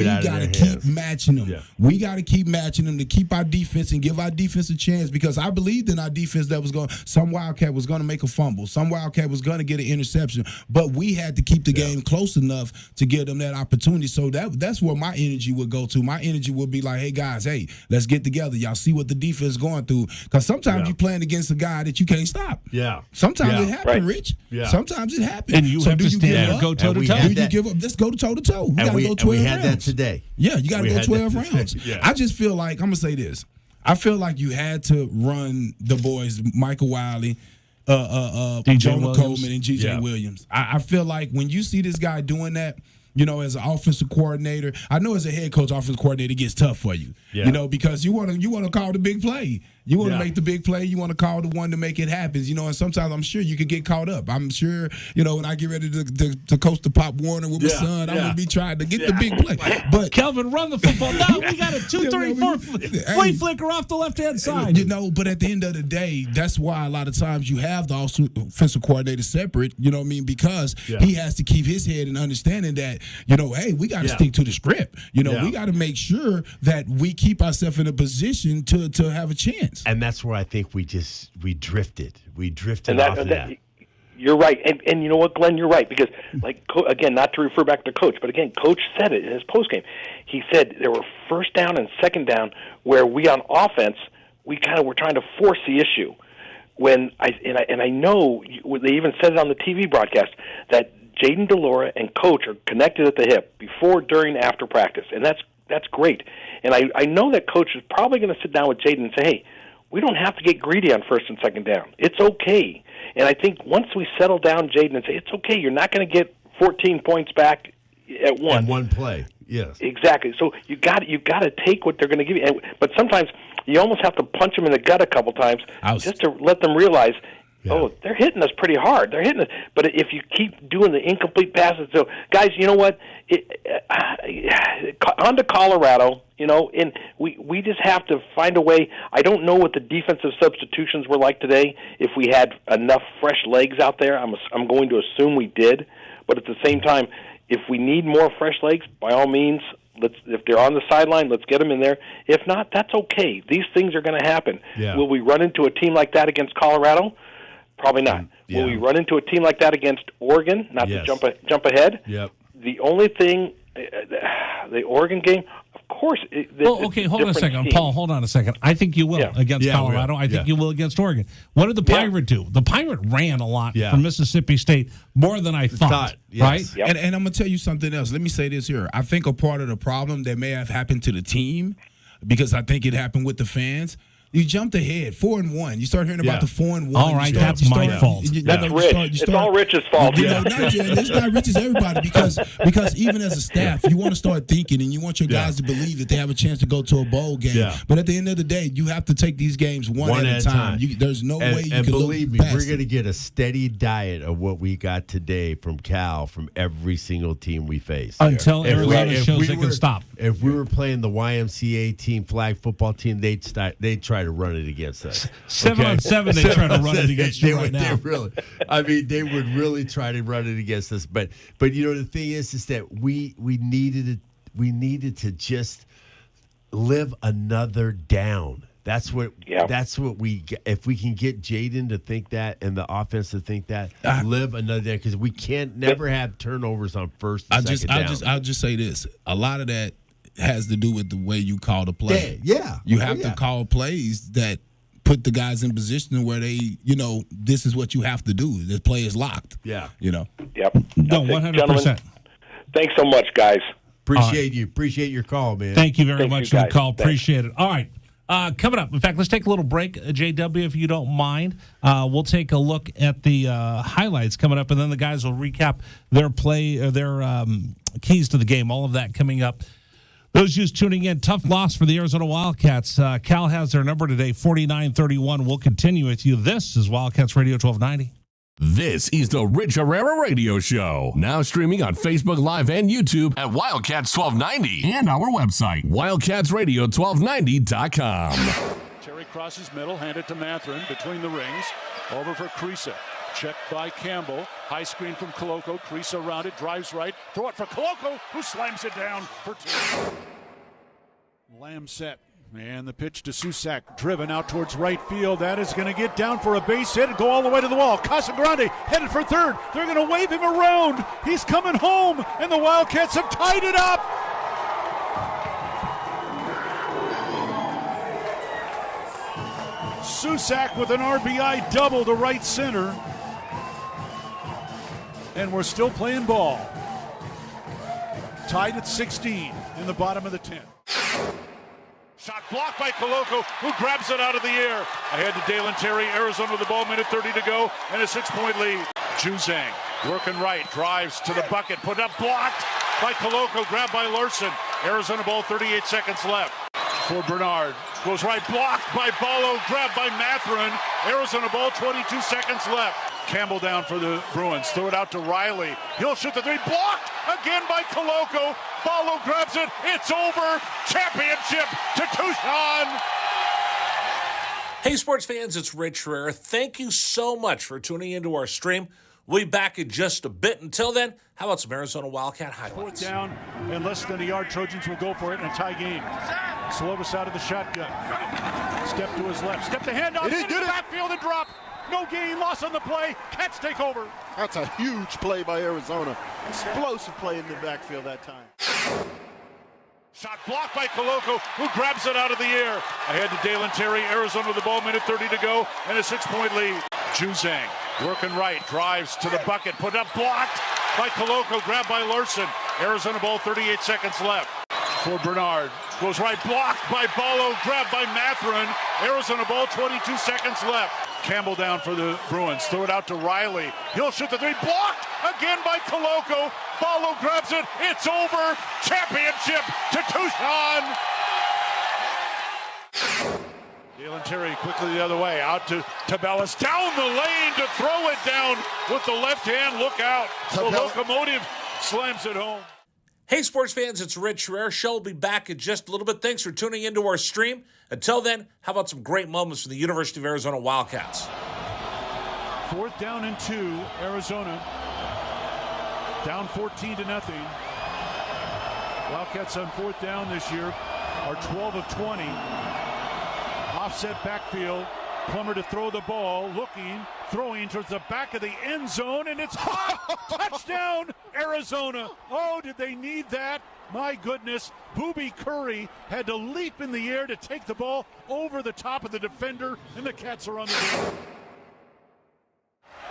matching them. Yeah. We got to keep matching them to keep our defense and give our defense a chance, because I believed in our defense that some Wildcat was going to make a fumble, some Wildcat was going to get an interception, but we had to keep the game close enough to give them that opportunity." So that's where my energy would go to. My energy would be like, "Hey guys, let's get together. Y'all see what the defense is going through, because sometimes you're playing against a guy that you can't stop. Yeah. Sometimes it happens, Rich. Yeah. Sometimes it happens. And you have to stand and go toe to toe. Do you give up? Let's go toe to toe. We got to go 12 rounds. We had that today. Yeah, you got to go 12 rounds. Yeah. I just feel like, I'm going to say this. I feel like you had to run the boys, Michael Wiley, Jonah Coleman, and G.J. Williams. I feel like when you see this guy doing that, as an offensive coordinator, I know as a head coach, offensive coordinator, it gets tough for you. Yeah. Because you want to call the big play. You want to make the big play. You want to call the one to make it happen. And sometimes I'm sure you could get caught up. I'm sure, when I get ready to coast the Pop Warner with my son, I'm going to be trying to get the big play. But Kelvin, run the football. No, we got a 234 flea flicker off the left-hand side. But at the end of the day, that's why a lot of times you have the offensive coordinator separate, because he has to keep his head in understanding that, hey, we got to stick to the script. We got to make sure that we keep ourselves in a position to have a chance. And that's where I think we drifted. We drifted off of that. You're right. And you know what, Glenn? You're right. Because, again, not to refer back to Coach, but again, Coach said it in his postgame. He said there were first down and second down where we on offense, we kind of were trying to force the issue. I know they even said it on the TV broadcast that Jaden DeLora and Coach are connected at the hip before, during, after practice. And that's great. And I know that Coach is probably going to sit down with Jaden and say, hey, we don't have to get greedy on first and second down. It's okay. And I think once we settle down Jaden and say, it's okay, you're not going to get 14 points back at once. In one play, yes. Exactly. So you got to take what they're going to give you. But sometimes you almost have to punch them in the gut a couple times just to let them realize, they're hitting us pretty hard. They're hitting us. But if you keep doing the incomplete passes, so guys, you know what? On to Colorado, and we just have to find a way. I don't know what the defensive substitutions were like today. If we had enough fresh legs out there, I'm going to assume we did. But at the same time, if we need more fresh legs, by all means, if they're on the sideline, let's get them in there. If not, that's okay. These things are going to happen. Yeah. Will we run into a team like that against Colorado? Probably not. Will we run into a team like that against Oregon? Not to jump ahead. Yep. The only thing, the Oregon game, of course. Hold on a second. Team. Paul, hold on a second. I think you will against Colorado. I think you will against Oregon. What did the Pirate do? The Pirate ran a lot from Mississippi State, more than I thought. Right? Yep. And I'm going to tell you something else. Let me say this here. I think a part of the problem that may have happened to the team, because I think it happened with the fans, you jumped ahead, 4-1. You start hearing about the 4-1. All right, that's my fault. That's Rich. It's all Rich's fault. It's not Rich's, everybody, because even as a staff, you want to start thinking and you want your guys to believe that they have a chance to go to a bowl game. Yeah. But at the end of the day, you have to take these games one at a time. There's no way you can believe me, we're going to get a steady diet of what we got today from Cal from every single team we face. Until Arizona shows they can stop. If we were playing the YMCA team, flag football team, they'd try to run it against us. 7-on-7, they try to run it against you right now. They would really try to run it against us. But the thing is that we needed to just live another down. That's what we. If we can get Jaden to think that and the offense to think that, live another down, because we can't never have turnovers on first and second down. I'll just say this. A lot of that has to do with the way you call the play. You have to call plays that put the guys in position where they, this is what you have to do. The play is locked. Yep. No, 100%. Thanks so much, guys. Appreciate you. Appreciate your call, man. Thank you very much for the call. Appreciate it. All right. Coming up, in fact, let's take a little break, JW, if you don't mind. We'll take a look at the highlights coming up, and then the guys will recap their play, their keys to the game, all of that coming up. Those just tuning in, tough loss for the Arizona Wildcats. Cal has their number today, 49-31. We'll continue with you. This is Wildcats Radio 1290. This is the Rich Herrera Radio Show. Now streaming on Facebook Live and YouTube at Wildcats 1290 and our website, wildcatsradio1290.com. Terry crosses middle, hand it to Matherin between the rings. Over for Creasa. Checked by Campbell. High screen from Koloko. Creasa around it, drives right. Throw it for Koloko, who slams it down for two. Lamb set. And the pitch to Susak, driven out towards right field. That is going to get down for a base hit and go all the way to the wall. Casagrande headed for third. They're going to wave him around. He's coming home, and the Wildcats have tied it up. Susak with an RBI double to right center. And we're still playing ball. Tied at 16 in the bottom of the 10th. Shot blocked by Koloko, who grabs it out of the air. Ahead to Dalen Terry, Arizona with the ball, minute 30 to go, and a 6-point lead. Juzang working right, drives to the bucket, put up, blocked by Koloko, grabbed by Larson. Arizona ball, 38 seconds left. For Bernard, Goes right, blocked by Ballo, grabbed by Matherin. Arizona ball, 22 seconds left. Campbell down for the Bruins. Throw it out to Riley. He'll shoot the three. Blocked again by Koloko. Ballo grabs it. It's over. Championship to Tucson. Hey, sports fans, it's Rich Herrera. Thank you so much for tuning into our stream. We'll be back in just a bit. Until then, how about some Arizona Wildcat highlights? Fourth down and less than a yard. Trojans will go for it in a tie game. Slovis out of the shotgun. Step to his left. Step the handoff. Into the backfield and drop. No gain, loss on the play. Cats take over. That's a huge play by Arizona. Explosive play in the backfield that time. Shot blocked by Koloko, who grabs it out of the air. Ahead to Dalen Terry. Arizona with the ball, minute 30 to go, and a 6-point lead. Juzang working right, drives to the bucket, put up, blocked by Koloko, grabbed by Larson. Arizona ball, 38 seconds left. For Bernard, goes right, blocked by Ballo, grabbed by Matherin. Arizona ball, 22 seconds left. Campbell down for the Bruins. Throw it out to Riley. He'll shoot the three. Blocked again by Koloko. Ballo grabs it. It's over. Championship to Tucson. Dalen Terry quickly the other way. Out to Tabellas. Down the lane to throw it down with the left hand. Look out. The locomotive slams it home. Hey, sports fans, it's Rich Herrera. Show will be back in just a little bit. Thanks for tuning into our stream. Until then, how about some great moments from the University of Arizona Wildcats? Fourth down and 2, Arizona. Down 14-0. Wildcats on fourth down this year are 12 of 20. Offset backfield. Plummer to throw the ball, looking, throwing towards the back of the end zone, and it's caught. Touchdown, Arizona. Oh, did they need that? My goodness. Booby Curry had to leap in the air to take the ball over the top of the defender, and the Cats are on the field.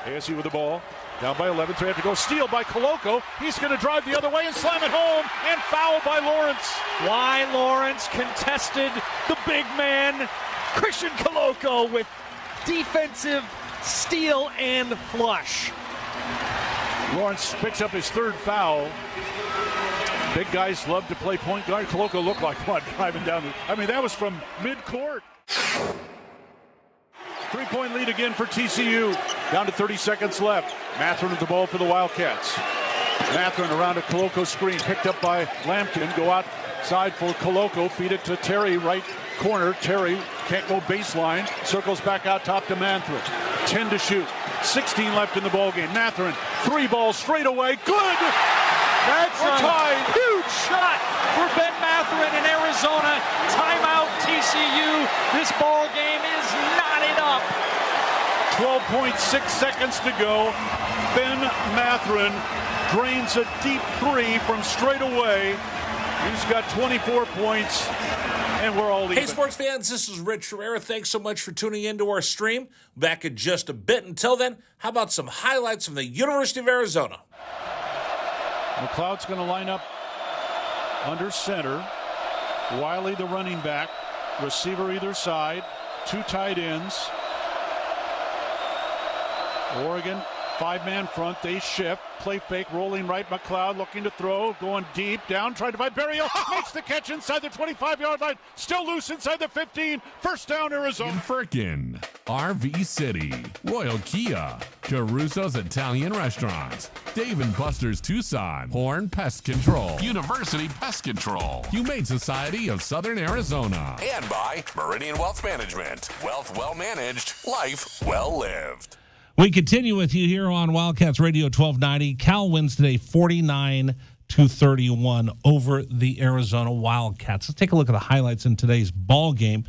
ASU with the ball. Down by 11, so they have to go. Steal by Koloko. He's going to drive the other way and slam it home, and foul by Lawrence. Why Lawrence contested the big man, Christian Koloko, with defensive steal and flush. Lawrence picks up his third foul. Big guys love to play point guard. Koloko looked like what, driving down that was from mid-court. 3-point lead again for TCU. Down to 30 seconds left. Matherin with the ball for the Wildcats. Matherin around a Koloko screen, picked up by Lampkin. Go outside for Koloko. Feed it to Terry, right corner. Terry can't go baseline. Circles back out top to Matherin. 10 to shoot. 16 left in the ballgame. Matherin, 3 balls straight away. Good! That's a tied. Huge shot for Ben Matherin in Arizona. Timeout TCU. This ball game is knotted up. 12.6 seconds to go. Ben Matherin drains a deep 3 from straight away. He's got 24 points, and we're all even. Hey, sports fans, this is Rich Herrera. Thanks so much for tuning into our stream. Back in just a bit. Until then, how about some highlights from the University of Arizona? McLeod's going to line up under center. Wiley, the running back. Receiver either side. 2 tight ends. Oregon, 5-man front. They shift. Play fake, rolling right. McLeod looking to throw. Going deep. Down, trying to find Berrios. Makes the catch inside the 25-yard line. Still loose inside the 15. First down, Arizona. Firkin, RV City, Royal Kia, Caruso's Italian Restaurants, Dave & Buster's Tucson, Horn Pest Control, University Pest Control, Humane Society of Southern Arizona, and by Meridian Wealth Management. Wealth well managed, life well lived. We continue with you here on Wildcats Radio 1290. Cal wins today 49-31 over the Arizona Wildcats. Let's take a look at the highlights in today's ball game.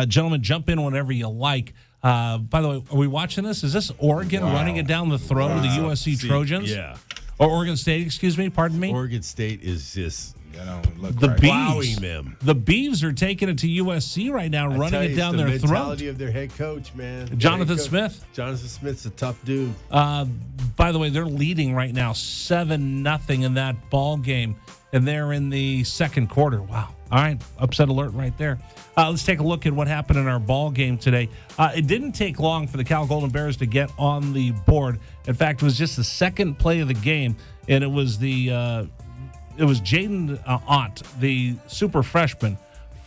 Gentlemen, jump in whenever you like. By the way, are we watching this? Is this Oregon running it down the throat of the USC Trojans? Yeah. Or Oregon State, excuse me, pardon me? Oregon State is just the Beavs. Them. The Beavs are taking it to USC right now, running it down their throat. The mentality of their head coach, man. Jonathan Smith. Jonathan Smith's a tough dude. By the way, they're leading right now 7-0 in that ball game, and they're in the second quarter. Wow. All right, upset alert right there. Let's take a look at what happened in our ball game today. It didn't take long for the Cal Golden Bears to get on the board. In fact, it was just the second play of the game, and it was Jaden Ott, the super freshman,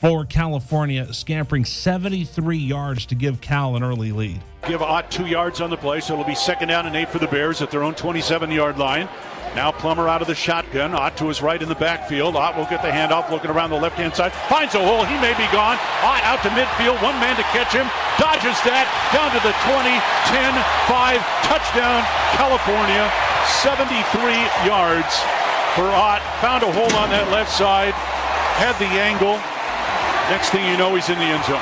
for California, scampering 73 yards to give Cal an early lead. Give Ott 2 yards on the play, so it'll be 2nd down and 8 for the Bears at their own 27-yard line. Now Plummer out of the shotgun. Ott to his right in the backfield. Ott will get the handoff, looking around the left-hand side. Finds a hole. He may be gone. Ott out to midfield. One man to catch him. Dodges that. Down to the 20, 10, 5. Touchdown, California. 73 yards for Ott. Found a hole on that left side. Had the angle. Next thing you know, he's in the end zone.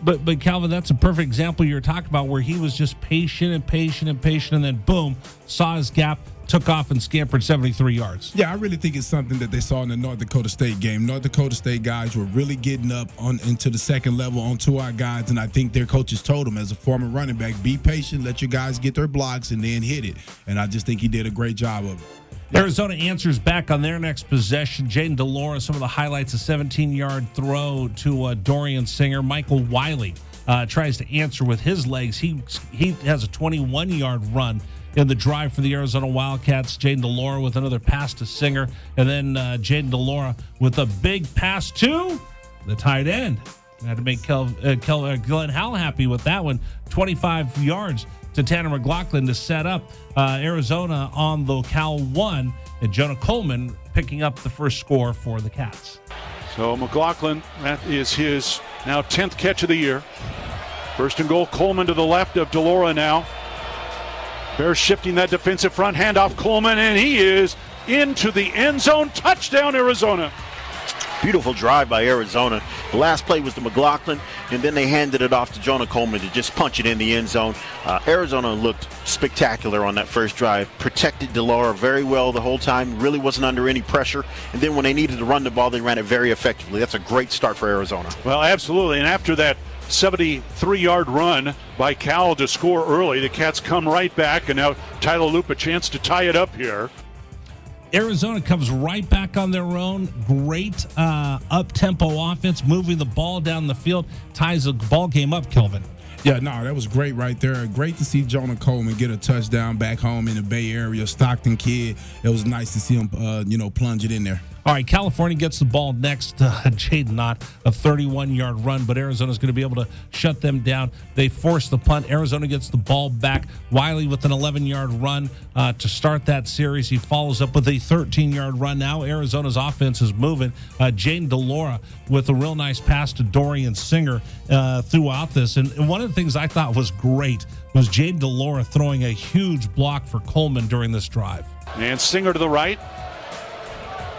But Calvin, that's a perfect example you're talking about, where he was just patient, and then boom, saw his gap, took off and scampered 73 yards. Yeah, I really think it's something that they saw in the North Dakota State game. North Dakota State guys were really getting up into the second level onto our guys, and I think their coaches told them, as a former running back, be patient, let your guys get their blocks, and then hit it. And I just think he did a great job of it. Arizona answers back on their next possession. Jaden DeLora, some of the highlights, a 17-yard throw to Dorian Singer. Michael Wiley tries to answer with his legs. He has a 21-yard run in the drive for the Arizona Wildcats. Jaden DeLora with another pass to Singer. And then Jaden DeLora with a big pass to the tight end. I had to make Glenn Howell happy with that one. 25 yards to Tanner McLaughlin to set up Arizona on the Cal 1, and Jonah Coleman picking up the first score for the Cats. So McLaughlin, that is his now 10th catch of the year. 1st and goal, Coleman to the left of DeLora now. Bears shifting that defensive front, handoff Coleman, and he is into the end zone. Touchdown, Arizona. Beautiful drive by Arizona. The last play was to McLaughlin, and then they handed it off to Jonah Coleman to just punch it in the end zone. Arizona looked spectacular on that first drive. Protected DeLora very well the whole time. Really wasn't under any pressure. And then when they needed to run the ball, they ran it very effectively. That's a great start for Arizona. Well, absolutely. And after that 73-yard run by Cal to score early, the Cats come right back, and now Tyler Loop a chance to tie it up here. Arizona comes right back on their own. Great up-tempo offense, moving the ball down the field, ties the ball game up, Kelvin. Yeah, no, that was great right there. Great to see Jonah Coleman get a touchdown back home in the Bay Area. Stockton kid. It was nice to see him, plunge it in there. All right, California gets the ball next. Jaden Ott, a 31-yard run, but Arizona's going to be able to shut them down. They force the punt. Arizona gets the ball back. Wiley with an 11-yard run to start that series. He follows up with a 13-yard run. Now Arizona's offense is moving. Jaden DeLora with a real nice pass to Dorian Singer throughout this. And one of the things I thought was great was Jaden DeLora throwing a huge block for Coleman during this drive. And Singer to the right.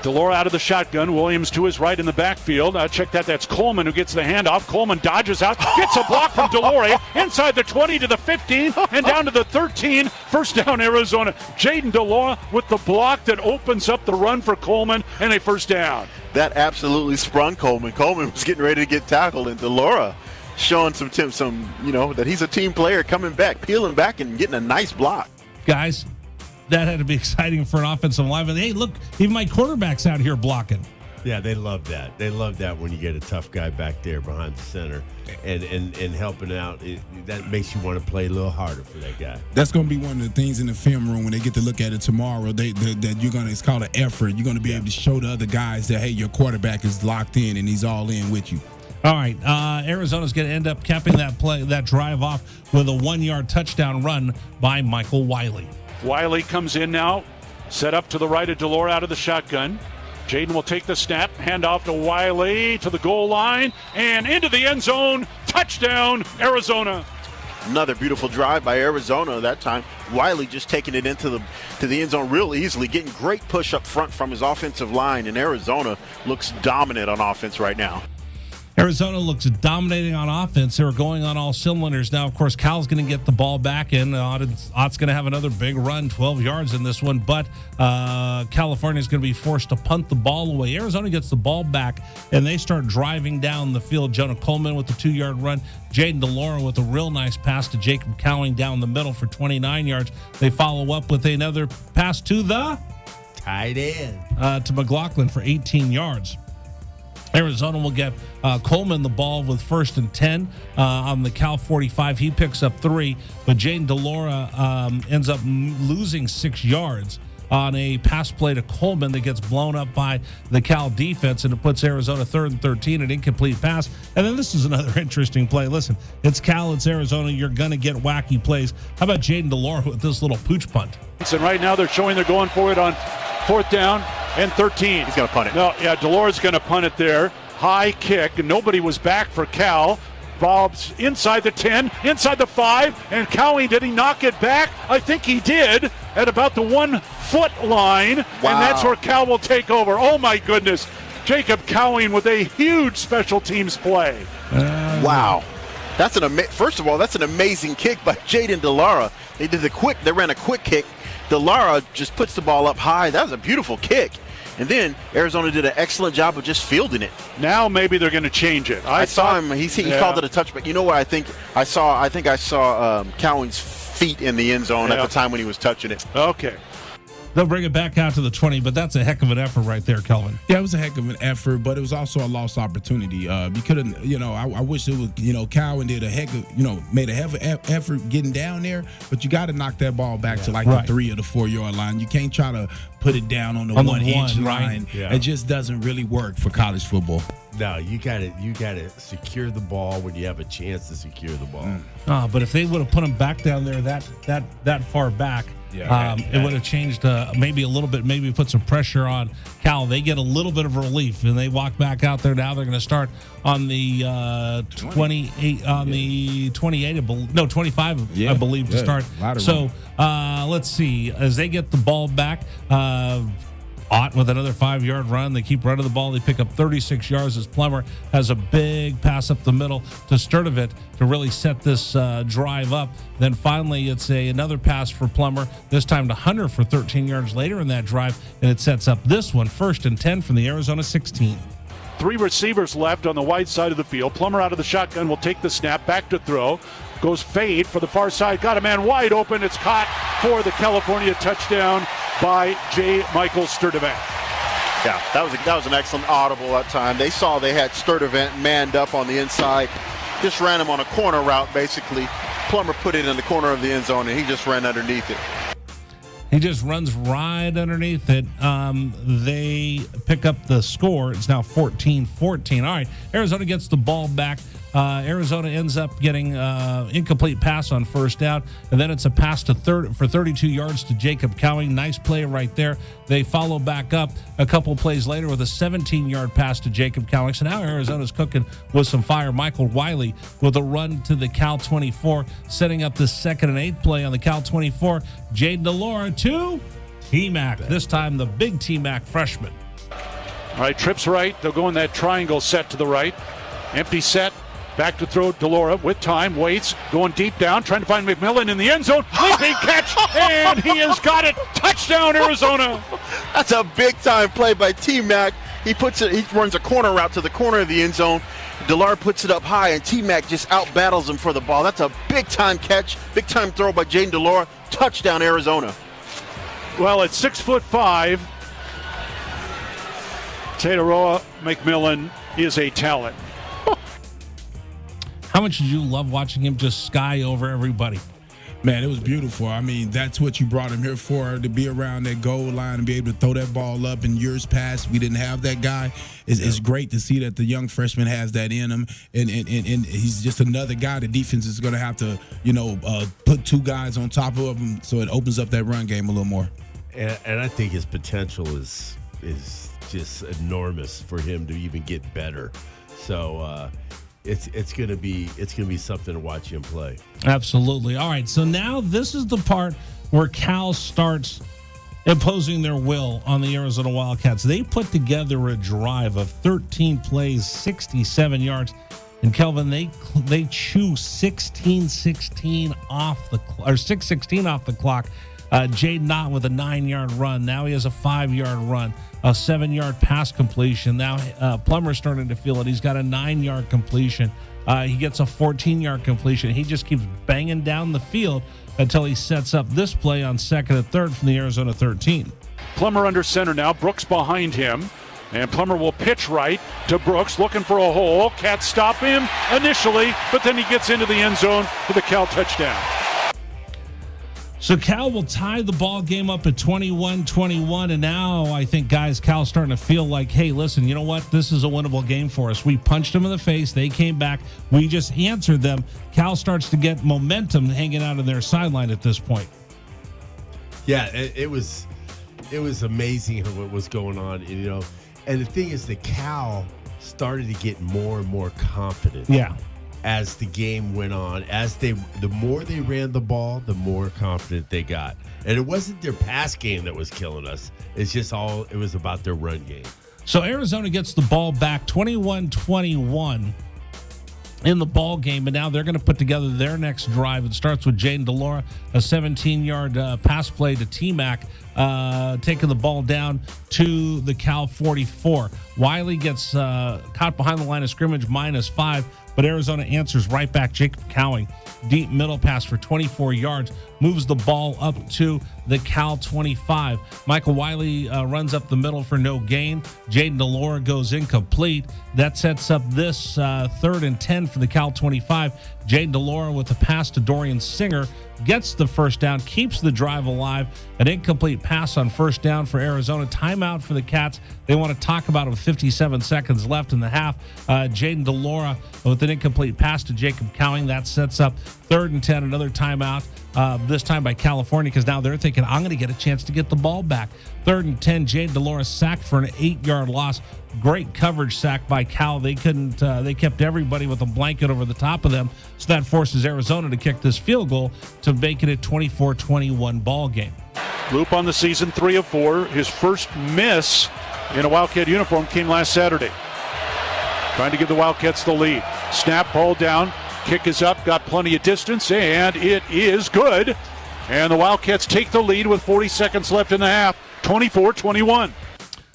DeLora out of the shotgun. Williams to his right in the backfield. Check that. That's Coleman who gets the handoff. Coleman dodges out. Gets a block from DeLora. Inside the 20 to the 15 and down to the 13. First down, Arizona. Jaden DeLora with the block that opens up the run for Coleman and a first down. That absolutely sprung Coleman. Coleman was getting ready to get tackled, and DeLora showing some that he's a team player, coming back, peeling back, and getting a nice block. Guys, that had to be exciting for an offensive lineman. Hey, look, even my quarterback's out here blocking. Yeah, they love that. They love that when you get a tough guy back there behind the center and helping out. That makes you want to play a little harder for that guy. That's going to be one of the things in the film room when they get to look at it tomorrow. It's called an effort. You're going to be able to show the other guys that, hey, your quarterback is locked in and he's all in with you. All right, Arizona's going to end up capping that drive off with a 1-yard touchdown run by Michael Wiley. Wiley comes in now, set up to the right of DeLora out of the shotgun. Jaden will take the snap, hand off to Wiley to the goal line, and into the end zone. Touchdown, Arizona. Another beautiful drive by Arizona that time. Wiley just taking it into the end zone real easily, getting great push up front from his offensive line, and Arizona looks dominant on offense right now. Arizona looks dominating on offense. They're going on all cylinders. Now, of course, Cal's going to get the ball back in. Ott's going to have another big run, 12 yards in this one, but California's going to be forced to punt the ball away. Arizona gets the ball back, and they start driving down the field. Jonah Coleman with the 2-yard run. Jaden DeLora with a real nice pass to Jacob Cowling down the middle for 29 yards. They follow up with another pass to the tight end to McLaughlin for 18 yards. Arizona will get Coleman the ball with 1st and 10 on the Cal 45. He picks up 3, but Jaden DeLora ends up losing 6 yards on a pass play to Coleman that gets blown up by the Cal defense, and it puts Arizona 3rd and 13, an incomplete pass. And then this is another interesting play. Listen, it's Cal, it's Arizona. You're going to get wacky plays. How about Jaden DeLore with this little pooch punt? And right now they're showing they're going for it on 4th down and 13. He's going to punt it. No, yeah, Delore's going to punt it there. High kick, and nobody was back for Cal. Bob's inside the 10, inside the 5, and Cowing, did he knock it back? I think he did at about the 1 foot line, and that's where Cal will take over. Oh my goodness, Jacob Cowing with a huge special teams play. Wow. That's first of all, that's an amazing kick by Jaden DeLara. They ran a quick kick. DeLara just puts the ball up high. That was a beautiful kick. And then Arizona did an excellent job of just fielding it. Now maybe they're going to change it. I saw him. He called it a touchback. You know what I think? I saw Cowing's feet in the end zone at the time when he was touching it. Okay. They'll bring it back out to the 20, but that's a heck of an effort right there, Kelvin. Yeah, it was a heck of an effort, but it was also a lost opportunity. You could have, I wish it was, Cowan did made a heck of effort getting down there, but you got to knock that ball back to the 3 or the 4 yard line. You can't try to put it down on the 1 inch line. Yeah. It just doesn't really work for college football. No, you gotta secure the ball when you have a chance to secure the ball. But if they would have put him back down there that far back, it would have changed maybe a little bit, maybe put some pressure on Cal. They get a little bit of relief, and they walk back out there. Now they're going to start on the 28, the 28, 25, I believe, to start. So let's see. As they get the ball back, Ott with another 5-yard run. They keep running the ball. They pick up 36 yards as Plummer has a big pass up the middle to Sturdivant to really set this drive up. Then finally it's another pass for Plummer, this time to Hunter for 13 yards later in that drive, and it sets up this one, 1st and 10 from the Arizona 16. 3 receivers left on the wide side of the field. Plummer out of the shotgun will take the snap, back to throw. Goes fade for the far side. Got a man wide open. It's caught for the California touchdown by J. Michael Sturdivant. Yeah, that was an excellent audible that time. They saw they had Sturdivant manned up on the inside. Just ran him on a corner route, basically. Plummer put it in the corner of the end zone, and he just ran underneath it. He just runs right underneath it. They pick up the score. It's now 14-14. All right, Arizona gets the ball back. Arizona ends up getting incomplete pass on 1st down, and then it's a pass to for 32 yards to Jacob Cowing. Nice play right there. They follow back up a couple plays later with a 17-yard pass to Jacob Cowing. So now Arizona's cooking with some fire. Michael Wiley with a run to the Cal 24, setting up the 2nd and 8 play on the Cal 24. Jaden DeLore to T-Mac. This time the big T-Mac freshman. All right, trips right. They'll go in that triangle set to the right. Empty set. Back to throw DeLora with time, waits, going deep down, trying to find McMillan in the end zone. Leaping catch, and he has got it. Touchdown, Arizona. That's a big-time play by T-Mac. He runs a corner route to the corner of the end zone. DeLara puts it up high, and T-Mac just out-battles him for the ball. That's a big-time catch, big-time throw by Jaden DeLora. Touchdown, Arizona. Well, at 6'5", Teteroa McMillan is a talent. How much did you love watching him just sky over everybody? Man, it was beautiful. I mean, that's what you brought him here for, to be around that goal line and be able to throw that ball up. In years past, we didn't have that guy. It's great to see that the young freshman has that in him, and he's just another guy the defense is going to have to, put 2 guys on top of him, so it opens up that run game a little more. And I think his potential is just enormous for him to even get better. So it's gonna be something to watch him play. Absolutely. All right, so now this is the part where Cal starts imposing their will on the Arizona Wildcats. They put together a drive of 13 plays, 67 yards, and Kelvin, they chew 6:16 off the clock. Jaden Ott with a 9-yard run. Now he has a 5-yard run, a 7-yard pass completion. Now Plummer's starting to feel it. He's got a 9-yard completion. He gets a 14-yard completion. He just keeps banging down the field until he sets up this play on 2nd and 3rd from the Arizona 13. Plummer under center now. Brooks behind him. And Plummer will pitch right to Brooks, looking for a hole. Cats stop him initially, but then he gets into the end zone for the Cal touchdown. So Cal will tie the ball game up at 21-21, and now I think, guys, Cal's starting to feel like, hey, listen, you know what? This is a winnable game for us. We punched them in the face. They came back. We just answered them. Cal starts to get momentum hanging out of their sideline at this point. Yeah, it was amazing what was going on, And the thing is, the Cal started to get more and more confident. Yeah. As the game went on, the more they ran the ball, the more confident they got. And it wasn't their pass game that was killing us. It was about their run game. So Arizona gets the ball back 21-21 in the ball game, and now they're going to put together their next drive. It starts with Jaden DeLora, a 17-yard pass play to T-Mac, taking the ball down to the Cal 44. Wiley gets caught behind the line of scrimmage, -5, but Arizona answers right back. Jacob Cowing, deep middle pass for 24 yards, moves the ball up to the Cal 25. Michael Wiley runs up the middle for no gain. Jaden DeLora goes incomplete. That sets up this 3rd and 10 for the Cal 25. Jaden DeLora with a pass to Dorian Singer gets the first down, keeps the drive alive. An incomplete pass on first down for Arizona. Timeout for the Cats. They want to talk about it with 57 seconds left in the half. Jaden DeLora with an incomplete pass to Jacob Cowing. That sets up 3rd and 10, another timeout. This time by California, because now they're thinking, I'm going to get a chance to get the ball back. 3rd and 10, Jaden DeLora sacked for an 8-yard loss. Great coverage sack by Cal. They couldn't. They kept everybody with a blanket over the top of them, so that forces Arizona to kick this field goal to make it a 24-21 ball game. Loop on the season, 3 of 4. His first miss in a Wildcat uniform came last Saturday. Trying to give the Wildcats the lead. Snap, ball down. Kick is up, got plenty of distance, and it is good. And the Wildcats take the lead with 40 seconds left in the half, 24-21.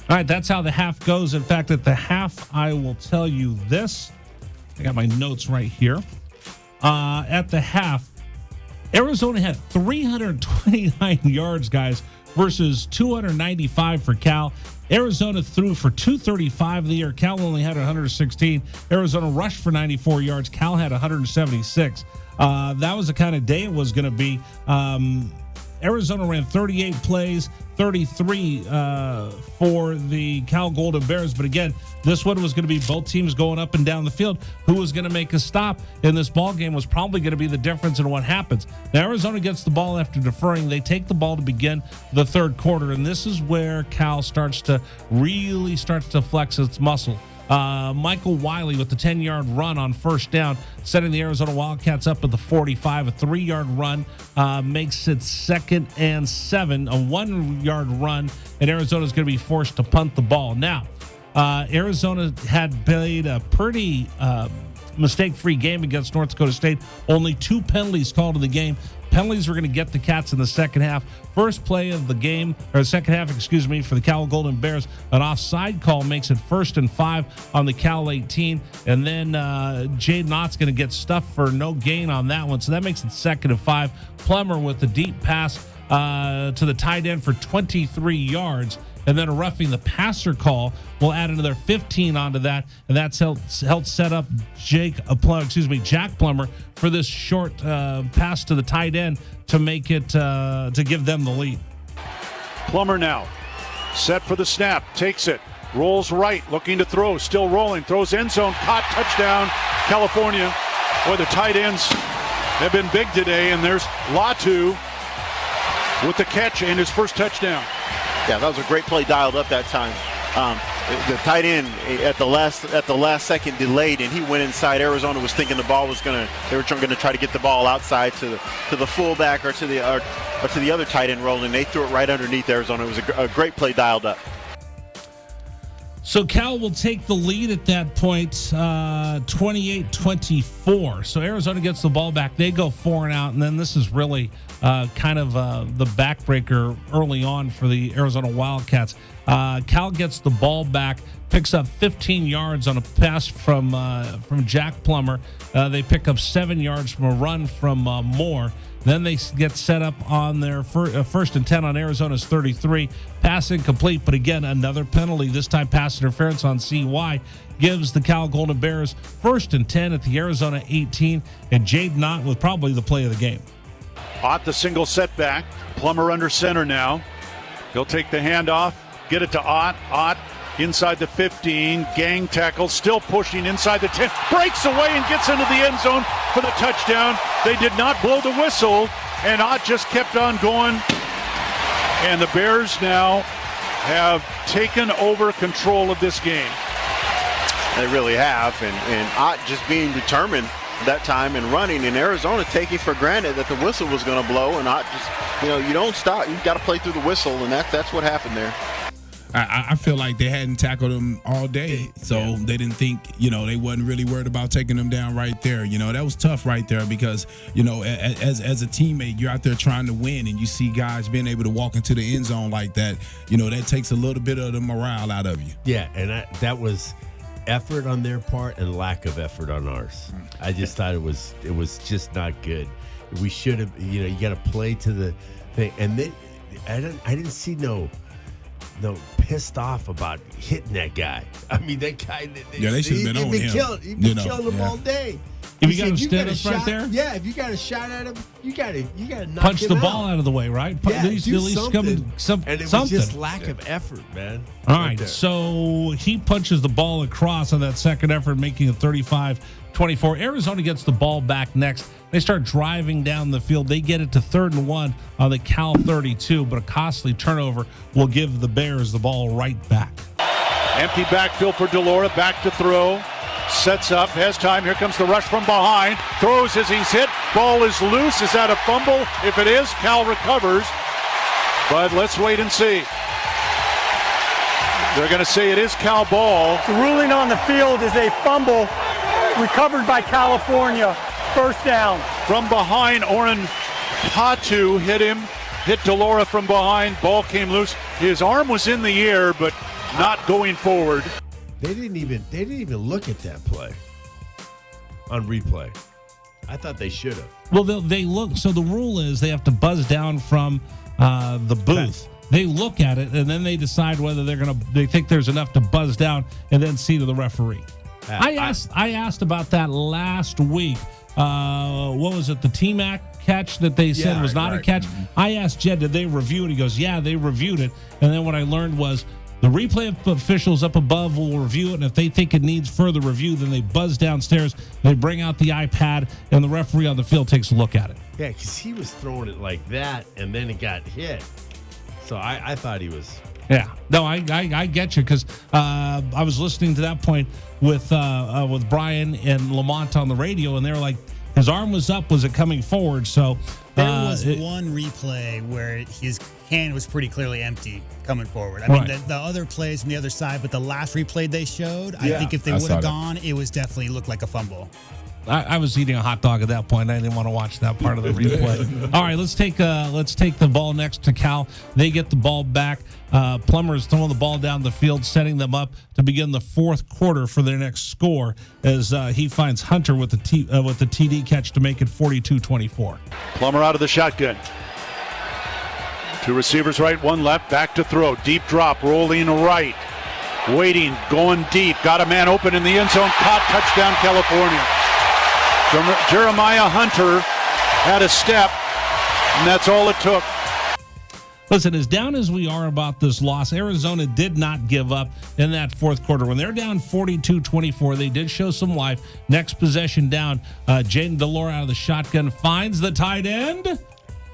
All right, that's how the half goes. In fact, at the half, I will tell you this. I got my notes right here. At the half, Arizona had 329 yards, guys, versus 295 for Cal. Arizona threw for 235 of the year. Cal only had 116. Arizona rushed for 94 yards. Cal had 176. That was the kind of day it was going to be. Arizona ran 38 plays, 33 for the Cal Golden Bears. But again, this one was going to be both teams going up and down the field. Who was going to make a stop in this ball game was probably going to be the difference in what happens. Now, Arizona gets the ball after deferring. They take the ball to begin the third quarter, and this is where Cal starts to flex its muscle. Michael Wiley with the 10-yard run on first down, setting the Arizona Wildcats up at the 45. A 3-yard run makes it 2nd and 7. A 1-yard run, and Arizona's going to be forced to punt the ball. Now, Arizona had played a pretty mistake-free game against North Dakota State. Only 2 penalties called in the game. Penalties were going to get the Cats in the second half. First play of the game, or second half, for the Cal Golden Bears. An offside call makes it 1st and 5 on the Cal 18. And then Jade Knott's going to get stuffed for no gain on that one. So that makes it 2nd and 5. Plummer with the deep pass to the tight end for 23 yards. And then a roughing the passer call will add another 15 onto that, and that's helped set up Jack Plummer for this short pass to the tight end to make it to give them the lead. Plummer now set for the snap, takes it, rolls right, looking to throw, still rolling, throws end zone, caught, touchdown, California. Boy, the tight ends have been big today, and there's Latu with the catch and his first touchdown. Yeah, that was a great play dialed up that time. The tight end at the last second delayed, and he went inside. Arizona was thinking they were going to try to get the ball outside to the fullback or to the other tight end rolling. They threw it right underneath Arizona. It was a great play dialed up. So Cal will take the lead at that point, 28-24. So Arizona gets the ball back. They go 4 and out, and then this is really kind of the backbreaker early on for the Arizona Wildcats. Cal gets the ball back, picks up 15 yards on a pass from Jack Plummer. They pick up 7 yards from a run from Moore. Then they get set up on their 1st and 10 on Arizona's 33. Pass incomplete, but again, another penalty. This time pass interference on CY gives the Cal Golden Bears 1st and 10 at the Arizona 18. And Jade Knott with probably the play of the game. Ott the single setback. Plummer under center now. He'll take the handoff, get it to Ott. Ott inside the 15, gang tackle, still pushing inside the 10, breaks away and gets into the end zone for the touchdown. They did not blow the whistle, and Ott just kept on going. And the Bears now have taken over control of this game. They really have, and Ott just being determined that time and running, and Arizona taking for granted that the whistle was going to blow, and Ott just, you don't stop. You've got to play through the whistle, and that's what happened there. I feel like they hadn't tackled him all day, so they didn't think, they wasn't really worried about taking them down right there. That was tough right there because, as a teammate, you're out there trying to win, and you see guys being able to walk into the end zone like that. That takes a little bit of the morale out of you. Yeah, and that was effort on their part and lack of effort on ours. I just thought it was just not good. We should have, you got to play to the thing, and then I didn't see no pissed off about hitting that guy. I mean, that guy. They should have been on him. He'd been killing him all day. If you got him stand up right there? Yeah, if you got a shot at him, you got to knock punch him the out. ball out of the way, right? Yeah, at least something. something. And it was just lack of effort, man. All right, so he punches the ball across on that second effort, making it 35-24. Arizona gets the ball back next. They start driving down the field. They get it to 3rd and 1 on the Cal 32, but a costly turnover will give the Bears the ball right back. Empty backfield for DeLora, back to throw. Sets up, has time. Here comes the rush from behind. Throws as he's hit. Ball is loose. Is that a fumble? If it is, Cal recovers. But let's wait and see. They're going to say it is Cal ball. The ruling on the field is a fumble recovered by California. First down. From behind, Oren Patu hit DeLora from behind. Ball came loose. His arm was in the air, but not going forward. They didn't even look at that play on replay. I thought they should have. Well, they look. So the rule is they have to buzz down from the booth. They look at it and then they decide whether they think there's enough to buzz down and then see to the referee. I asked about that last week. What was it? The T-Mac catch that they said was not a catch. I asked Jed, did they review it? He goes, yeah, they reviewed it. And then what I learned was the replay officials up above will review it, and if they think it needs further review, then they buzz downstairs, they bring out the iPad, and the referee on the field takes a look at it. Yeah, because he was throwing it like that, and then it got hit. So I thought he was... Yeah. No, I get you, because I was listening to that point with Brian and Lamont on the radio, and they were like, his arm was up. Was it coming forward? So there was one replay where his hand was pretty clearly empty coming forward. I mean, the other plays from the other side, but the last replay they showed, I think if they would have gone, it was definitely looked like a fumble. I was eating a hot dog at that point. I didn't want to watch that part of the replay. All right, let's take the ball next to Cal. They get the ball back. Plummer is throwing the ball down the field, setting them up to begin the fourth quarter for their next score as he finds Hunter with the TD catch to make it 42-24. Plummer out of the shotgun. Two receivers right, one left, back to throw. Deep drop, rolling right. Waiting, going deep. Got a man open in the end zone. Caught, touchdown, California. Jeremiah Hunter had a step, and that's all it took. Listen, as down as we are about this loss, Arizona did not give up in that fourth quarter. When they're down 42-24, they did show some life. Next possession down, Jaden DeLora out of the shotgun finds the tight end.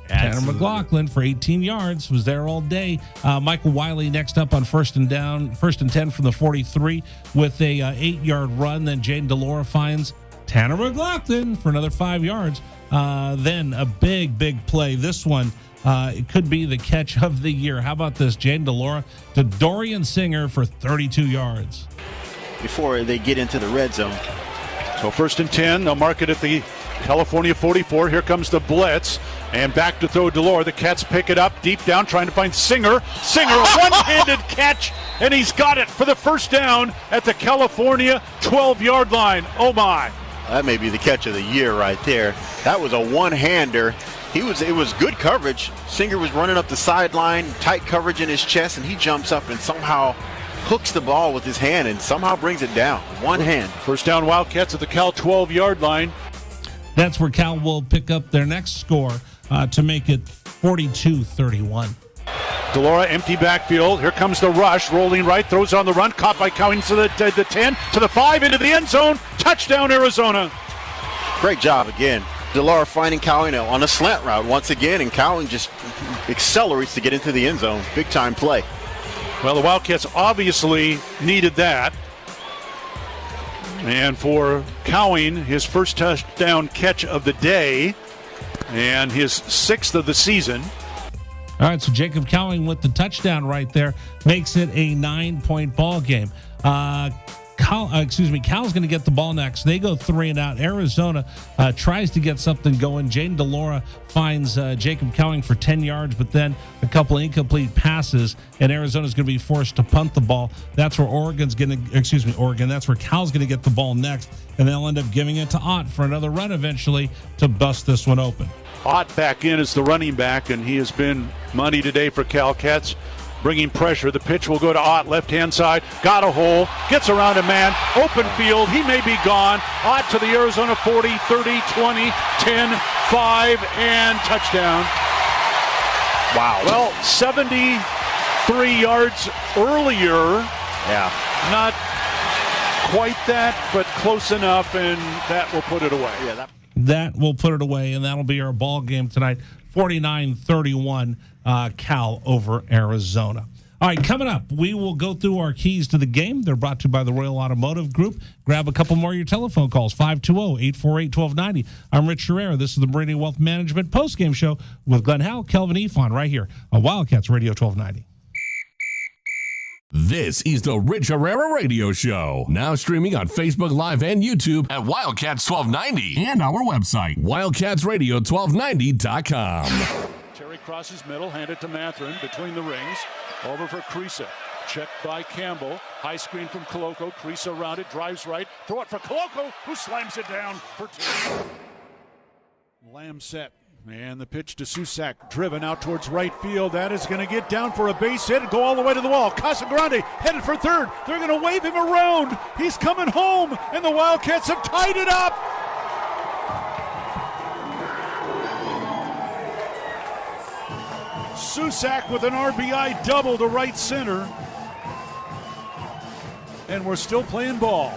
Tanner McLaughlin for 18 yards, was there all day. Michael Wiley next up on first and 10 from the 43 with a 8-yard run. Then Jaden DeLora finds Tanner McLaughlin for another 5 yards. Then a big play. This one, it could be the catch of the year. How about this? Jaden DeLora to Dorian Singer for 32 yards. Before they get into the red zone. So first and 10, they'll mark it at the California 44. Here comes the blitz. And back to throw DeLora. The Cats pick it up deep down, trying to find Singer. Singer, one-handed catch, and he's got it for the first down at the California 12-yard line. Oh, my. That may be the catch of the year right there. That was a one-hander. It was good coverage. Singer was running up the sideline, tight coverage in his chest, and he jumps up and somehow hooks the ball with his hand and somehow brings it down. One hand. First down, Wildcats at the Cal 12-yard line. That's where Cal will pick up their next score. to make it 42-31. Delora, empty backfield. Here comes the rush. Rolling right, throws on the run. Caught by Cowing to the 10, to the 5, into the end zone. Touchdown, Arizona. Great job again. Delora finding Cowing on a slant route once again, and Cowing just accelerates to get into the end zone. Big time play. Well, the Wildcats obviously needed that. And for Cowing, his first touchdown catch of the day and his 6th of the season. All right, so Jacob Cowing with the touchdown right there makes it a 9-point ball game. Cal's going to get the ball next. They go 3 and out. Arizona tries to get something going. Jaden Delora finds Jacob Cowing for 10 yards, but then a couple incomplete passes, and Arizona's going to be forced to punt the ball. That's where That's where Cal's going to get the ball next, and they'll end up giving it to Ott for another run eventually to bust this one open. Ott back in as the running back, and he has been money today for Cats. Bringing pressure. The pitch will go to Ott, left-hand side. Got a hole. Gets around a man. Open field. He may be gone. Ott to the Arizona 40, 30, 20, 10, 5, and touchdown. Wow. Well, 73 yards earlier. Yeah. Not quite that, but close enough, and that will put it away. Yeah, that will put it away, and that'll be our ball game tonight. 49-31, Cal over Arizona. All right, coming up, we will go through our keys to the game. They're brought to you by the Royal Automotive Group. Grab a couple more of your telephone calls, 520-848-1290. I'm Rich Herrera. This is the Meridian Wealth Management postgame show with Glenn Howell, Kelvin Efon, right here on Wildcats Radio 1290. This is the Rich Herrera Radio Show. Now streaming on Facebook Live and YouTube at Wildcats 1290 and our website, wildcatsradio1290.com. Terry crosses middle, handed to Matherin between the rings. Over for Creasa. Checked by Campbell. High screen from Coloco. Creasa around it, drives right. Throw it for Coloco, who slams it down for 2. Lamb set. And the pitch to Susak, driven out towards right field. That is going to get down for a base hit and go all the way to the wall. Casagrande headed for third. They're going to wave him around. He's coming home, and the Wildcats have tied it up. Susak with an RBI double to right center. And we're still playing ball.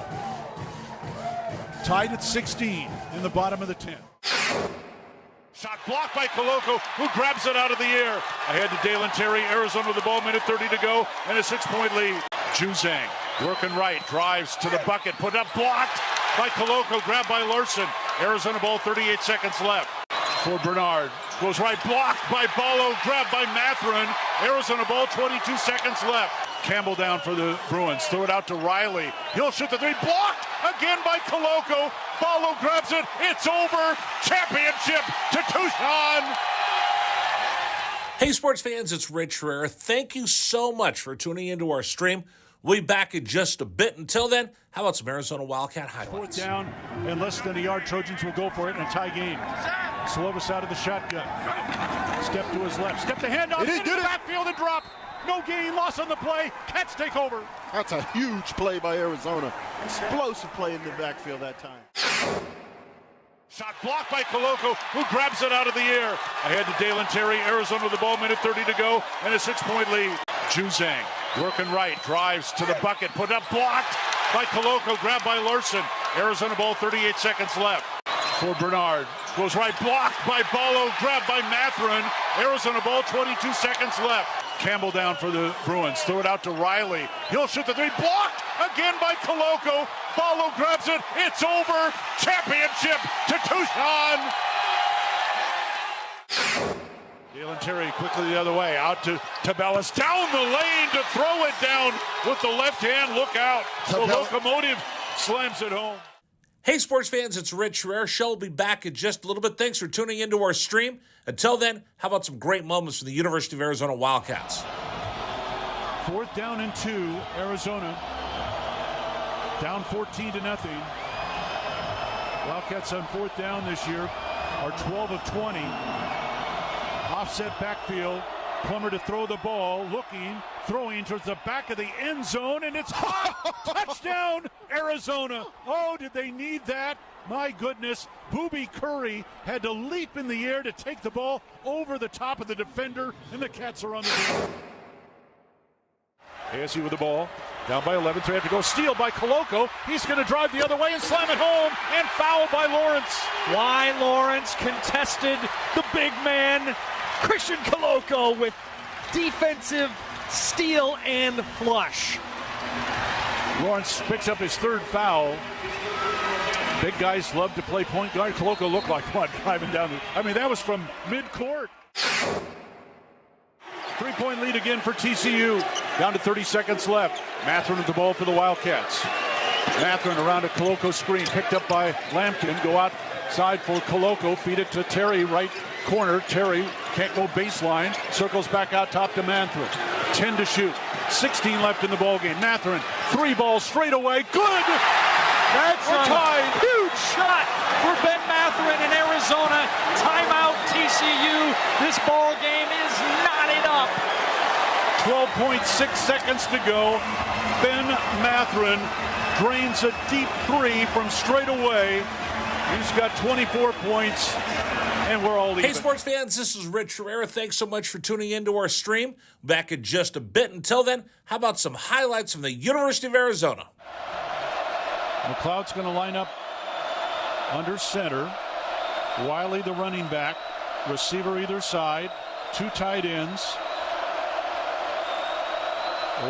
Tied at 16 in the bottom of the 10th. Shot blocked by Coloco, who grabs it out of the air. Ahead to Dalen Terry, Arizona with the ball, minute 30 to go, and a 6-point lead. Juzang working right, drives to the bucket, put up, blocked by Coloco, grabbed by Larson. Arizona ball, 38 seconds left. For Bernard, goes right, blocked by Ballo, grabbed by Matherin. Arizona ball, 22 seconds left. Campbell down for the Bruins, throw it out to Riley. He'll shoot the 3, blocked again by Coloco. Ballo grabs it, it's over. Championship to Tucson. Hey, sports fans, it's Rich Herrera. Thank you so much for tuning into our stream. We'll be back in just a bit. Until then, how about some Arizona Wildcat highlights? 4th down and less than a yard. Trojans will go for it in a tie game. Slovis out of the shotgun. Step to his left. Step the handoff. Into the backfield and drop. No gain, loss on the play. Cats take over. That's a huge play by Arizona. Explosive play in the backfield that time. Shot blocked by Coloco, who grabs it out of the air. Ahead to Dalen Terry, Arizona with the ball, minute 30 to go, and a 6-point lead. Juzang working right, drives to the bucket, put up, blocked by Coloco, grabbed by Larson. Arizona ball, 38 seconds left. For Bernard, goes right, blocked by Ballo, grabbed by Matherin. Arizona ball, 22 seconds left. Campbell down for the Bruins, throw it out to Riley. He'll shoot the 3, blocked again by Coloco. Ballo grabs it, it's over. Championship to Tucson. Dalen Terry quickly the other way, out to Tabellas, down the lane to throw it down with the left hand. Look out. The locomotive slams it home. Hey, sports fans, it's Rich Herrera. Show will be back in just a little bit. Thanks for tuning into our stream. Until then, how about some great moments for the University of Arizona Wildcats? 4th down and 2, Arizona. Down 14-0. Wildcats on 4th down this year are 12 of 20. Offset backfield. Plummer to throw the ball, looking, throwing towards the back of the end zone, and it's hot. Touchdown, Arizona. Oh, did they need that? My goodness, Booby Curry had to leap in the air to take the ball over the top of the defender, and the Cats are on the board. ASU with the ball, down by 11, so they have to go. Steal by Koloko. He's going to drive the other way and slam it home, and foul by Lawrence. Why Lawrence contested the big man, Christian Koloko, with defensive steal and flush. Lawrence picks up his third foul. Big guys love to play point guard. Koloko looked like what, driving down that was from midcourt. 3-point lead again for TCU. Down to 30 seconds left. Matherin with the ball for the Wildcats. Matherin around a Koloko screen, picked up by Lampkin. Go outside for Koloko. Feed it to Terry, right corner. Terry can't go baseline. Circles back out top to Matherin. 10 to shoot. 16 left in the ballgame. Matherin, 3 balls straight away. Good! That's a tie. Huge shot for Ben Matherin in Arizona. Timeout TCU. This ball game is knotted up. 12.6 seconds to go. Ben Matherin drains a deep 3 from straight away. He's got 24 points, and we're all even. Hey, sports fans, this is Rich Herrera. Thanks so much for tuning into our stream. Back in just a bit. Until then, how about some highlights from the University of Arizona? McLeod's going to line up under center. Wiley, the running back. Receiver either side. 2 tight ends.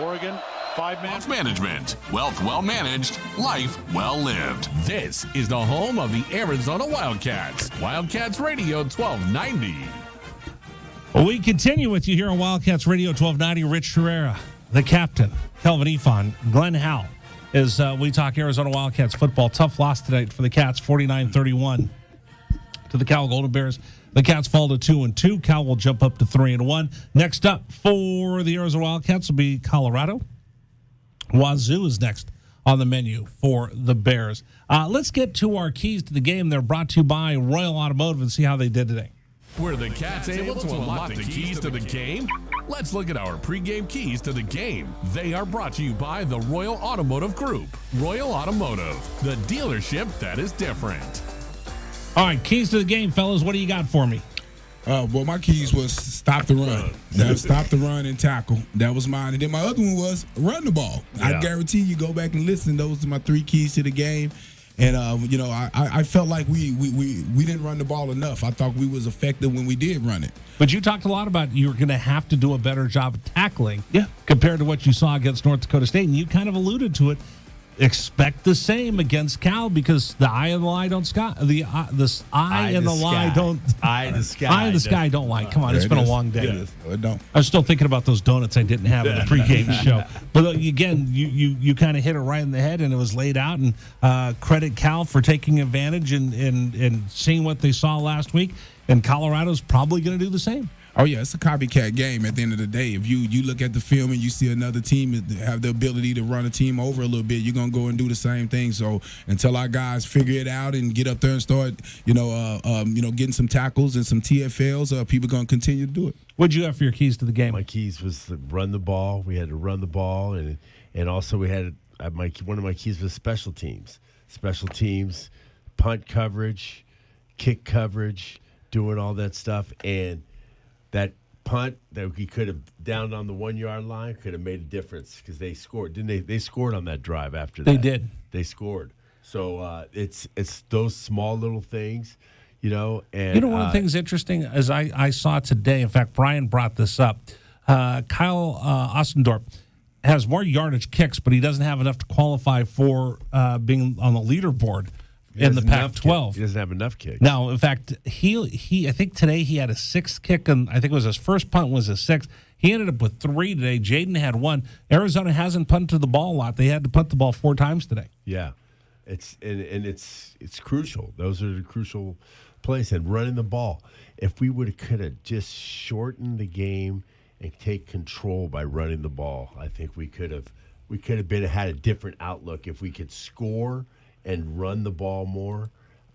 Oregon, 5-man. Wealth management. Wealth well managed. Life well lived. This is the home of the Arizona Wildcats. Wildcats Radio 1290. We continue with you here on Wildcats Radio 1290. Rich Herrera, the captain, Kelvin Ifan, Glenn Howell, as we talk Arizona Wildcats football. Tough loss tonight for the Cats, 49-31 to the Cal Golden Bears. The Cats fall to 2-2. Cal will jump up to 3-1. Next up for the Arizona Wildcats will be Colorado. Wazoo is next on the menu for the Bears. Let's get to our keys to the game. They're brought to you by Royal Automotive and see how they did today. Were the Cats able to unlock the keys to the game? Let's look at our pregame keys to the game. They are brought to you by the Royal Automotive Group. Royal Automotive, the dealership that is different. All right, keys to the game, fellas. What do you got for me? Well, my keys was stop the run. Stop the run and tackle. That was mine. And then my other one was run the ball. Yeah. I guarantee you go back and listen. Those are my 3 keys to the game. And, I felt like we didn't run the ball enough. I thought we was effective when we did run it. But you talked a lot about you were going to have to do a better job of tackling compared to what you saw against North Dakota State. And you kind of alluded to it. Expect the same against Cal because the eye and the lie don't sky. The eye and the lie don't. Eye in the sky. Eye in the sky don't lie. Come on, it's been a long day. Yeah, it don't. I was still thinking about those donuts I didn't have in the pregame show. But again, you kind of hit it right in the head, and it was laid out. And credit Cal for taking advantage and seeing what they saw last week. And Colorado's probably going to do the same. Oh, yeah, it's a copycat game at the end of the day. If you look at the film and you see another team have the ability to run a team over a little bit, you're going to go and do the same thing. So until our guys figure it out and get up there and start, getting some tackles and some TFLs, people are going to continue to do it. What'd you have for your keys to the game? My keys was to run the ball. We had to run the ball, and also we had one of my keys was special teams. Special teams, punt coverage, kick coverage, doing all that stuff, and that punt that we could have downed on the 1-yard line could have made a difference because they scored, didn't they? They scored on that drive after that. They did. They scored. So it's those small little things, And one of the things interesting is I saw today. In fact, Brian brought this up. Kyle Ostendorp has more yardage kicks, but he doesn't have enough to qualify for being on the leaderboard in the Pac-12. He doesn't have enough kicks. Now, in fact, he I think today he had a 6th kick, and I think it was his first punt was a 6th. He ended up with 3 today. Jaden had 1. Arizona hasn't punted the ball a lot. They had to punt the ball 4 times today. Yeah, it's crucial. Those are the crucial plays. And running the ball. If we could have just shortened the game and take control by running the ball, I think we could have had a different outlook if we could score and run the ball more.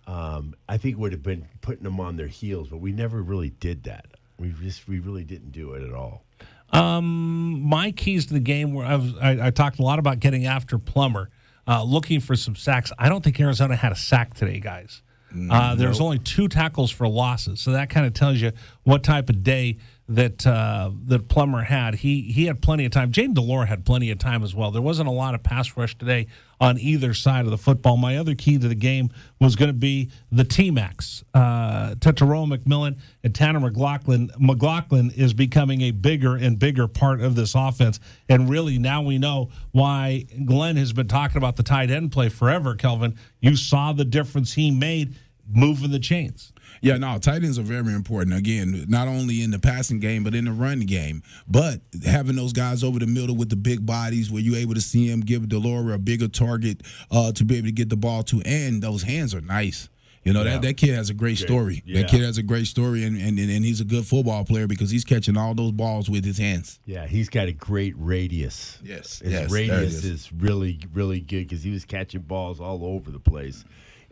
I think it would have been putting them on their heels, but we never really did that. We really didn't do it at all. My keys to the game were I talked a lot about getting after Plummer. looking for some sacks. I don't think Arizona had a sack today, guys. There's only 2 tackles for losses, so that kind of tells you what type of day that Plummer had. He had plenty of time. Jaden Delore had plenty of time as well. There wasn't a lot of pass rush today on either side of the football. My other key to the game was going to be the T-Max. Tetairoa McMillan and Tanner McLaughlin. McLaughlin is becoming a bigger and bigger part of this offense, and really now we know why Glenn has been talking about the tight end play forever, Kelvin. You saw the difference he made moving the chains. Yeah, no, tight ends are very important. Again, not only in the passing game, but in the run game. But having those guys over the middle with the big bodies where you're able to see him give Delore a bigger target to be able to get the ball to, and those hands are nice. You know, that kid has a great story. Yeah. That kid has a great story, and he's a good football player because he's catching all those balls with his hands. Yeah, he's got a great radius. Yes. His radius is really, really good because he was catching balls all over the place.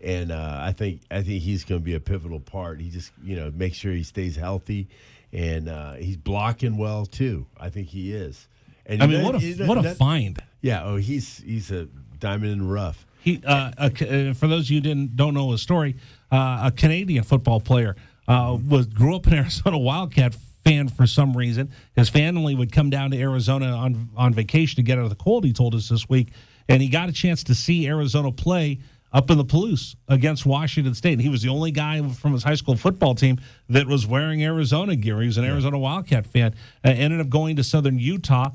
And I think he's going to be a pivotal part. He just, make sure he stays healthy, and he's blocking well too. I think he is. And what a find! Yeah. He's a diamond in the rough. He for those of you who don't know his story, a Canadian football player grew up an Arizona Wildcat fan for some reason. His family would come down to Arizona on vacation to get out of the cold. He told us this week, and he got a chance to see Arizona play up in the Palouse against Washington State. And he was the only guy from his high school football team that was wearing Arizona gear. He was an Arizona Wildcat fan. Ended up going to Southern Utah,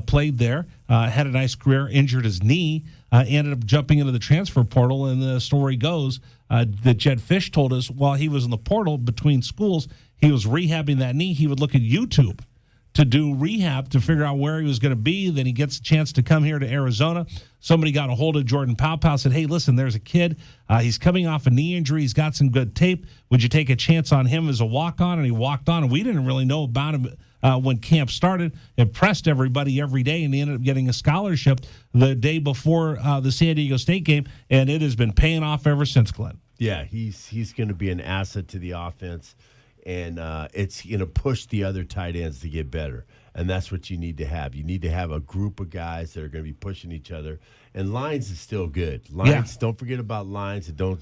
played there, had a nice career, injured his knee, ended up jumping into the transfer portal. And the story goes that Jed Fish told us while he was in the portal between schools, he was rehabbing that knee. He would look at YouTube to do rehab to figure out where he was going to be. Then he gets a chance to come here to Arizona. Somebody got a hold of Jordan Powpow, said, hey, listen, there's a kid. He's coming off a knee injury. He's got some good tape. Would you take a chance on him as a walk-on? And he walked on, and we didn't really know about him when camp started. Impressed everybody every day, and he ended up getting a scholarship the day before the San Diego State game, and it has been paying off ever since, Glenn. Yeah, he's going to be an asset to the offense. And it's going to push the other tight ends to get better. And that's what you need to have. You need to have a group of guys that are going to be pushing each other. And Lyons is still good. Don't forget about Lyons, and don't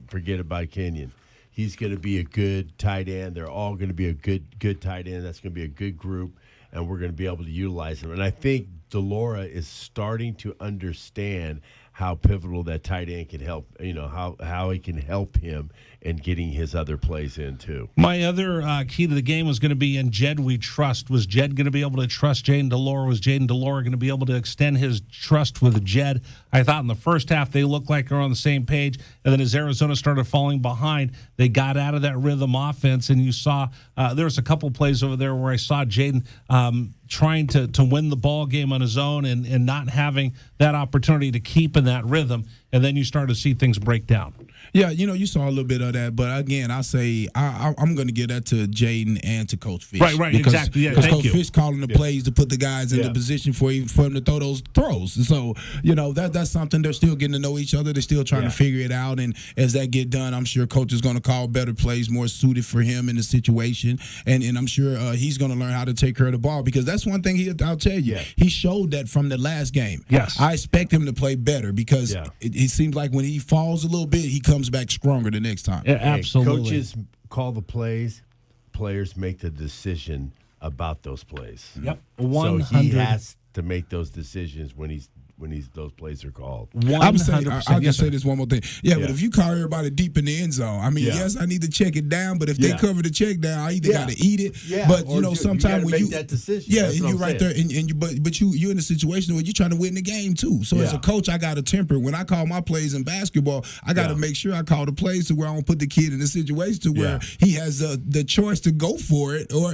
forget about Kenyon. He's going to be a good tight end. They're all going to be a good tight end. That's going to be a good group, and we're going to be able to utilize them. And I think Delora is starting to understand how pivotal that tight end can help, how it can help him in getting his other plays in too. My other key to the game was going to be in Jed we trust. Was Jed going to be able to trust Jaden Delore? Was Jaden Delore going to be able to extend his trust with Jed? I thought in the first half they looked like they're on the same page, and then as Arizona started falling behind, they got out of that rhythm offense, and you saw there was a couple plays over there where I saw Jaden trying to win the ball game on his own and not having that opportunity to keep in that rhythm, and then you start to see things break down. Yeah, you saw a little bit of that, but again, I say I'm going to give that to Jaden and to Coach Fish. Right, exactly. Yeah, because Coach Fish calling the plays to put the guys in the position for him to throw those throws. So, that's something they're still getting to know each other. They're still trying to figure it out, and as that get done, I'm sure Coach is going to call better plays, more suited for him in the situation, and I'm sure he's going to learn how to take care of the ball, because that's one thing I'll tell you. Yeah. He showed that from the last game. Yes. I expect him to play better because it seems like when he falls a little bit, he comes back stronger the next time. Yeah, absolutely. Coaches call the plays. Players make the decision about those plays. Yep. So he has to make those decisions when those plays are called. 100%. I'll just say this one more thing. But if you call everybody deep in the end zone, yes, I need to check it down, but if they cover the check down, I either got to eat it. But sometimes when make that decision. and you're right there, and you're in a situation where you're trying to win the game too. So as a coach, I got to temper. When I call my plays in basketball, I got to make sure I call the plays to where I don't put the kid in a situation to where he has the choice to go for it or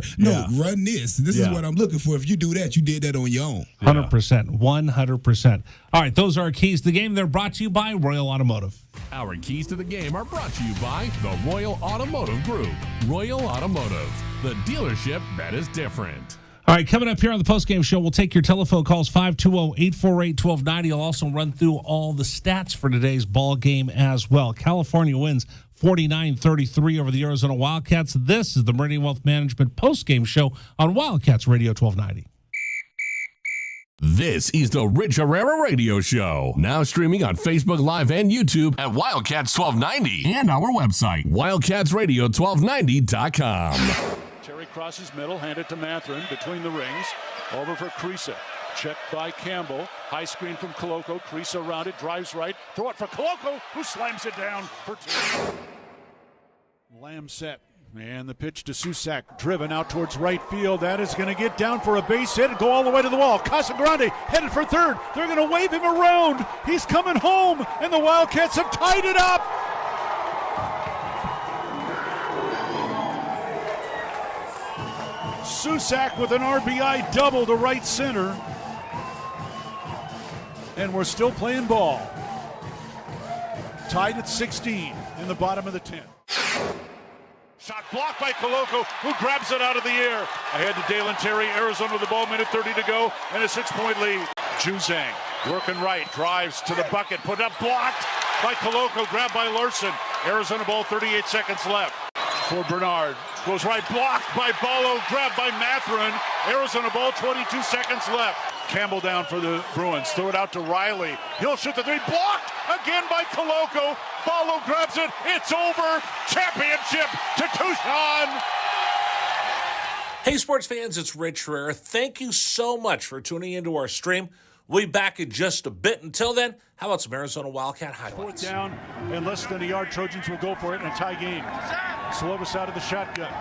run this. This is what I'm looking for. If you do that, you did that on your own. 100%. 100%. All right, those are our keys to the game. They're brought to you by Royal Automotive. Our keys to the game are brought to you by the Royal Automotive Group. Royal Automotive, the dealership that is different. All right, coming up here on the postgame show, we'll take your telephone calls, 520-848-1290. I'll also run through all the stats for today's ball game as well. California wins 49-33 over the Arizona Wildcats. This is the Meridian Wealth Management postgame show on Wildcats Radio 1290. This is the Rich Herrera Radio Show, now streaming on Facebook Live and YouTube at Wildcats 1290 and our website, wildcatsradio1290.com. Terry crosses middle, hand it to Mathurin between the rings, over for Krisa. Checked by Campbell. High screen from Koloko. Krisa around it, drives right. Throw it for Koloko, who slams it down for two. Lamb set. And the pitch to Susak, driven out towards right field. That is going to get down for a base hit and go all the way to the wall. Casagrande headed for third. They're going to wave him around. He's coming home, and the Wildcats have tied it up. Susak with an RBI double to right center. And we're still playing ball. Tied at 16 in the bottom of the 10th. Shot blocked by Koloko, who grabs it out of the air. Ahead to Dalen Terry, Arizona with the ball, minute 30 to go, and a 6-point lead. Juzang working right, drives to the bucket, put up, blocked by Koloko, grabbed by Larson. Arizona ball, 38 seconds left. For Bernard, goes right, blocked by Ballo, grabbed by Mathurin. Arizona ball, 22 seconds left. Campbell down for the Bruins, throw it out to Riley. He'll shoot the three, blocked again by Koloko. Ballo grabs it, it's over. Championship to Tucson. Hey, sports fans, it's Rich Herrera. Thank you so much for tuning into our stream. We'll be back in just a bit. Until then, how about some Arizona Wildcat highlights? Fourth down, and less than a yard. Trojans will go for it in a tie game. Slovis out of the shotgun.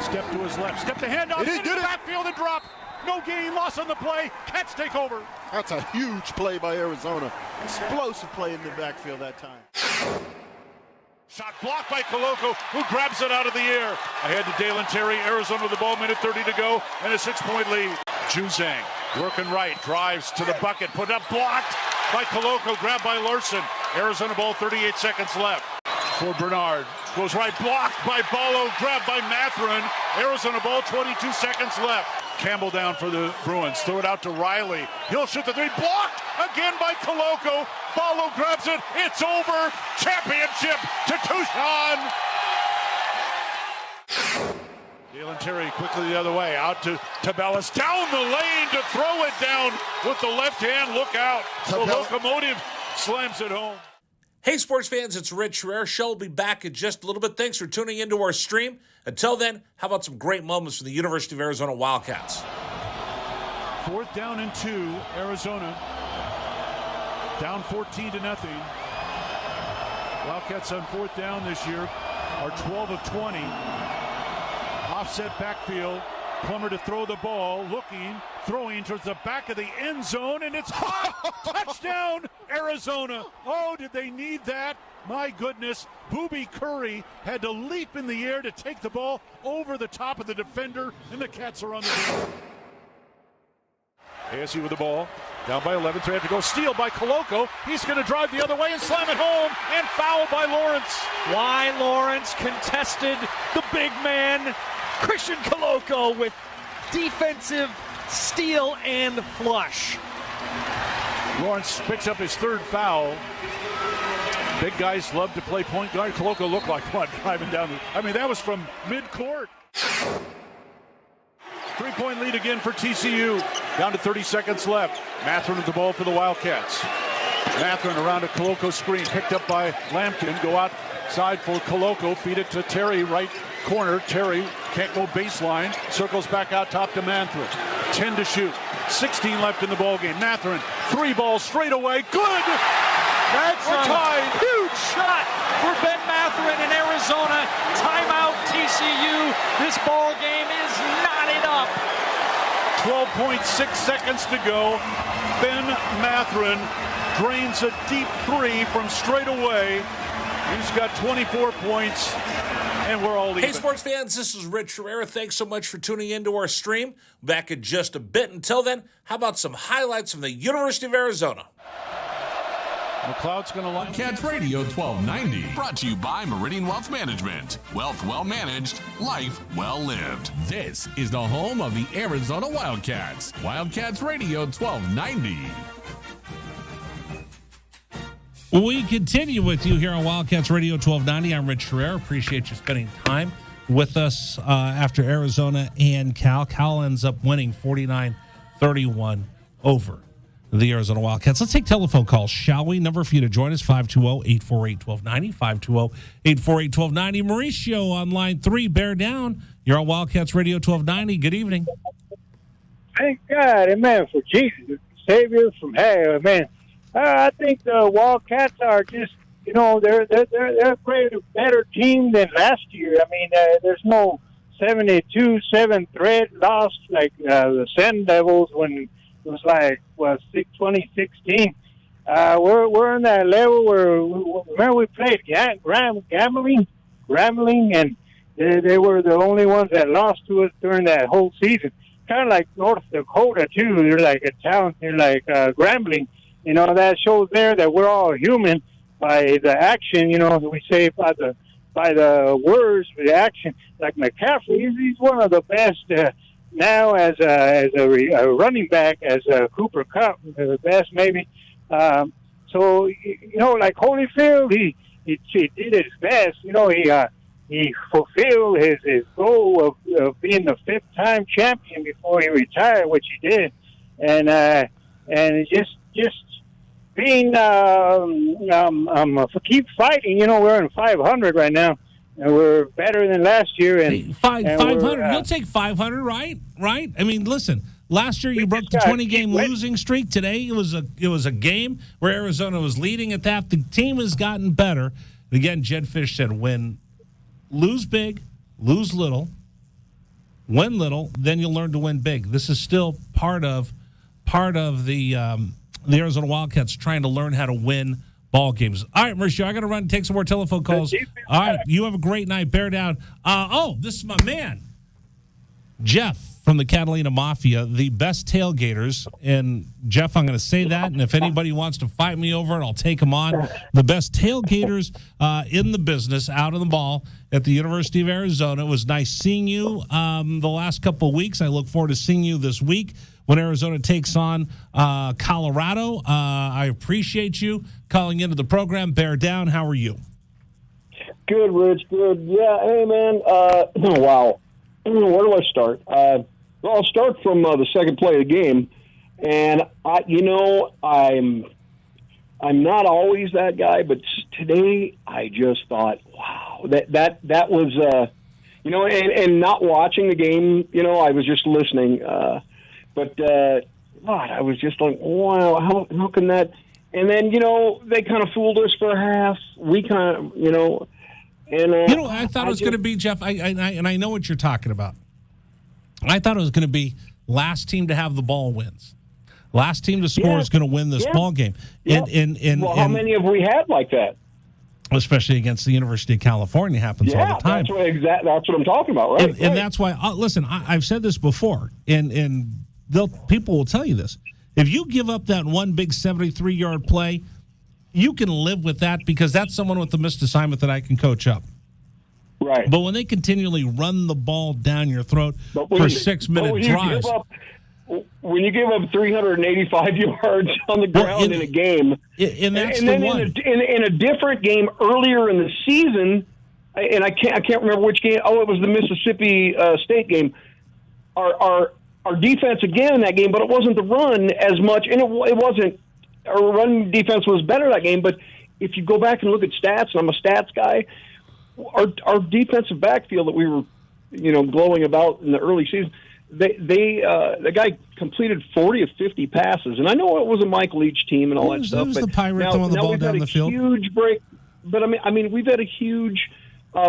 Step to his left. Step to handoff. It is good. Backfield and drop. No gain, loss on the play. Cats take over. That's a huge play by Arizona. Explosive play in the backfield that time. Shot blocked by Koloko, who grabs it out of the air. Ahead to Dalen Terry, Arizona with the ball, minute 30 to go, and a 6-point lead. Juzang working right, drives to the bucket, put up, blocked by Koloko, grabbed by Larson. Arizona ball, 38 seconds left. For Bernard, goes right, blocked by Ballo, grabbed by Mathurin. Arizona ball, 22 seconds left. Campbell down for the Bruins, throw it out to Riley. He'll shoot the three, blocked again by Koloko. Ballo grabs it, it's over. Championship to Tucson. Dalen Terry quickly the other way, out to Tabellas, down the lane to throw it down with the left hand. Look out. The locomotive slams it home. Hey, sports fans, it's Rich Herrera. Show will be back in just a little bit. Thanks for tuning into our stream. Until then, how about some great moments from the University of Arizona Wildcats? Fourth down and 2, Arizona. Down 14-0. Wildcats on fourth down this year are 12 of 20. Offset backfield. Plummer to throw the ball, looking, throwing towards the back of the end zone, and it's caught. Touchdown, Arizona. Oh, did they need that? My goodness. Booby Curry had to leap in the air to take the ball over the top of the defender, and the Cats are on the field. ASU with the ball, down by 11, so they have to go. Steal by Koloko. He's going to drive the other way and slam it home, and foul by Lawrence. Why Lawrence contested the big man, Christian Koloko, with defensive steal and flush. Lawrence picks up his third foul. Big guys love to play point guard. Koloko looked like what, driving down that was from mid-court. 3-point lead again for TCU. Down to 30 seconds left. Mathurin with the ball for the Wildcats. Mathurin around a Koloko screen, picked up by Lampkin. Go outside for Koloko, feed it to Terry, right corner. Terry can't go baseline, circles back out top to Mathurin. 10 to shoot, 16 left in the ballgame. Mathurin, 3 balls straight away, good! That's We're tied. Huge shot for Ben Mathurin in Arizona. Timeout TCU. This ball game is knotted up. 12.6 seconds to go. Ben Mathurin drains a deep 3 from straight away. He's got 24 points, and we're all even. Hey, sports fans, this is Rich Herrera. Thanks so much for tuning into our stream. Back in just a bit. Until then, how about some highlights from the University of Arizona? McLeod's going to line. Wildcats Radio 1290. Brought to you by Meridian Wealth Management. Wealth well managed, life well lived. This is the home of the Arizona Wildcats. Wildcats Radio 1290. We continue with you here on Wildcats Radio 1290. I'm Rich Herrera. Appreciate you spending time with us after Arizona and Cal. Cal ends up winning 49-31 over the Arizona Wildcats. Let's take telephone calls, shall we? Number for you to join us, 520-848-1290, 520-848-1290. Mauricio on line 3, bear down. You're on Wildcats Radio 1290. Good evening. Thank God, amen, for Jesus, Savior from hell, amen. I think the Wildcats are just, they're a better team than last year. I mean, there's no 72-7 thread loss like the Sun Devils when it was like 2016. We're on that level where remember we played gambling, and they were the only ones that lost to us during that whole season. Kind of like North Dakota too. They're like a town. They're like Grambling. That shows there that we're all human by the action. We say by the words, the action. Like McCaffrey, he's one of the best now as a running back, as Cooper Kupp, the best maybe. So like Holyfield, he did his best. He fulfilled his goal of being the 5th-time champion before he retired, which he did, and just being keep fighting. We're in 500 right now, and we're better than last year. And 500, you'll take 500, right? Right? I mean, listen. Last year you broke the 20-game losing streak. Today it was a game where Arizona was leading at that. The team has gotten better. Again, Jed Fish said, lose big, lose little, win little, then you'll learn to win big. This is still part of the Arizona Wildcats trying to learn how to win ball games. All right, Mauricio, I got to run and take some more telephone calls. All right, you have a great night. Bear down. This is my man, Jeff from the Catalina Mafia, the best tailgaters. And, Jeff, I'm going to say that, and if anybody wants to fight me over it, I'll take them on. The best tailgaters in the business, out on the ball at the University of Arizona. It was nice seeing you the last couple of weeks. I look forward to seeing you this week when Arizona takes on Colorado. I appreciate you calling into the program. Bear down. How are you? Good, Rich. Good. Yeah, hey, man. Wow. Where do I start? Well, I'll start from the second play of the game, and I'm not always that guy, but today I just thought, wow, that was and not watching the game, I was just listening, but God, I was just like, wow, how can that? And then they kind of fooled us for a half. We kind of and I thought it was going to be, Jeff, and I know what you're talking about. I thought it was going to be last team to have the ball wins. Last team to score is going to win this ball game. Yeah. How many have we had like that? Especially against the University of California, happens all the time. That's what I'm talking about, right? And that's why, listen, I've said this before, and people will tell you this. If you give up that one big 73-yard play, you can live with that because that's someone with a missed assignment that I can coach up. Right. But when they continually run the ball down your throat for 6-minute drives. When you give up 385 yards on the ground in a game, and that's then in a different game earlier in the season, and I can't remember which game. Oh, it was the Mississippi State game. Our defense again in that game, but it wasn't the run as much, and it wasn't. Our run defense was better that game. But if you go back and look at stats, and I'm a stats guy, our defensive backfield that we were, glowing about in the early season. The guy completed 40 of 50 passes, and I know it was a Mike Leach team and all that stuff. But the Pirates throwing the ball down the field. Huge break, but I mean, we've had a huge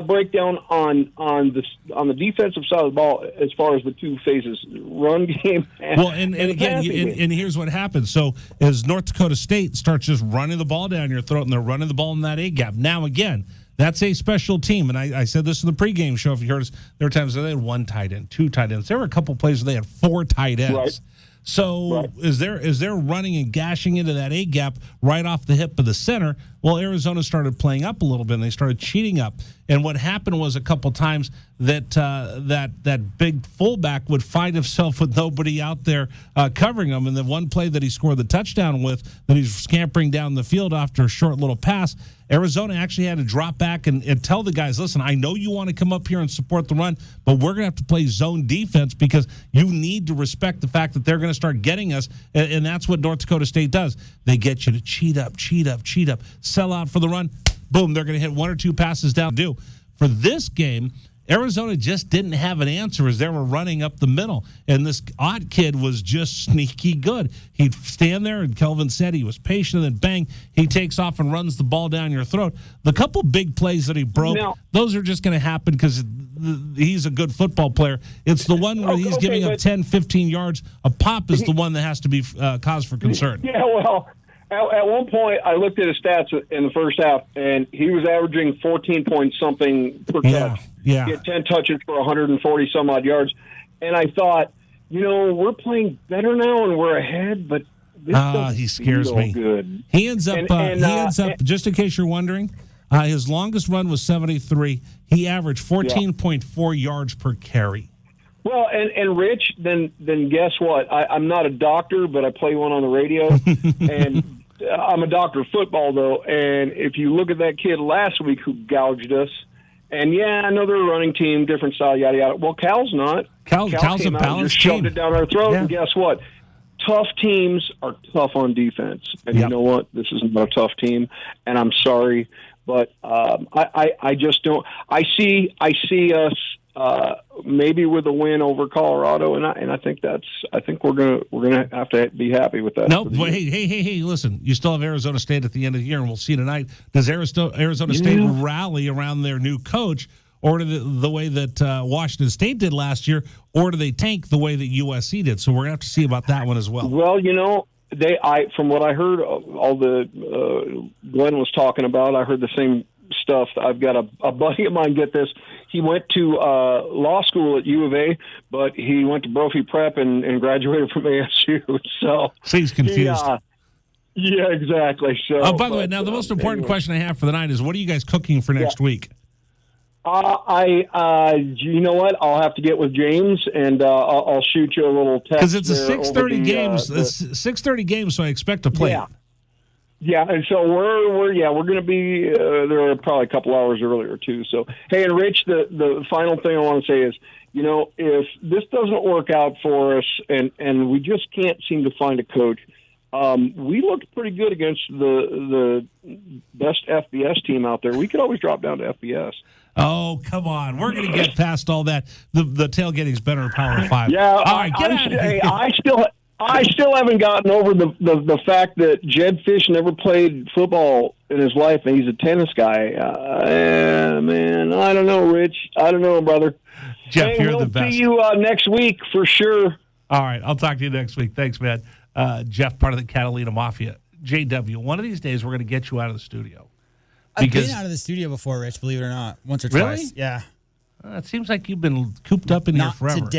breakdown on the defensive side of the ball as far as the two phases, run game. And here's what happens. So as North Dakota State starts just running the ball down your throat, and they're running the ball in that A gap. Now again. That's a special team, and I said this in the pregame show. If you heard us, there were times where they had one tight end, two tight ends. There were a couple plays where they had four tight ends. Right. So is there running and gashing into that A gap right off the hip of the center? Well, Arizona started playing up a little bit, and they started cheating up. And what happened was a couple times that big fullback would find himself with nobody out there covering him. And the one play that he scored the touchdown with, that he's scampering down the field after a short little pass, Arizona actually had to drop back and tell the guys, listen, I know you want to come up here and support the run, but we're going to have to play zone defense because you need to respect the fact that they're going to start getting us, and that's what North Dakota State does. They get you to cheat up, sell out for the run. Boom, they're going to hit one or two passes down. For this game, Arizona just didn't have an answer as they were running up the middle. And this Ott kid was just sneaky good. He'd stand there, and Kelvin said he was patient, and then bang, he takes off and runs the ball down your throat. The couple big plays that he broke, those are just going to happen because he's a good football player. It's the one where he's giving up 10, 15 yards. A pop is the one that has to be cause for concern. Yeah, well, at one point, I looked at his stats in the first half, and he was averaging 14-point-something per touch. Yeah. He had 10 touches for 140-some-odd yards. And I thought, we're playing better now and we're ahead, but this doesn't he scares me. Good. He ends up, just in case you're wondering, his longest run was 73. He averaged 14.4 yards per carry. Well, and Rich, then guess what? I'm not a doctor, but I play one on the radio, and I'm a doctor of football, though. And if you look at that kid last week who gouged us, and I know they're a running team, different style, yada yada. Well, Cal's not. Cal's a balanced team. Shoved it down our throat, and guess what? Tough teams are tough on defense, and you know what? This is not a tough team, and I'm sorry, but I just don't. I see us. Maybe with a win over Colorado, and I think we're gonna have to be happy with that. No, hey, listen, you still have Arizona State at the end of the year, and we'll see tonight. Does Arizona State rally around their new coach, or the way that Washington State did last year, or do they tank the way that USC did? So we're gonna have to see about that one as well. Well, from what I heard, all the Glenn was talking about, I heard the same stuff. I've got a buddy of mine, get this, he went to law school at U of A, but he went to Brophy Prep and graduated from ASU. So he's confused. Yeah, exactly. So, by the way, now the most important question I have for the night is, what are you guys cooking for next week? You know what? I'll have to get with James, and I'll shoot you a little text. Because it's a 6:30 game. It's 6:30 game, so I expect to play. Yeah, and so we're going to be there probably a couple hours earlier too. So hey, and Rich, the final thing I want to say is, if this doesn't work out for us, and we just can't seem to find a coach, we looked pretty good against the best FBS team out there. We could always drop down to FBS. Oh, come on. We're going to get past all that. The tailgating's better in Power 5. Yeah, all right, get out of here. I still haven't gotten over the fact that Jed Fish never played football in his life, and he's a tennis guy. Man, I don't know, Rich. I don't know, brother. Jeff, you're the best. We'll see you next week for sure. All right, I'll talk to you next week. Thanks, man. Jeff, part of the Catalina Mafia. JW, one of these days we're going to get you out of the studio. I've been out of the studio before, Rich, believe it or not. Once or twice. Yeah. It seems like you've been cooped up in here forever. Not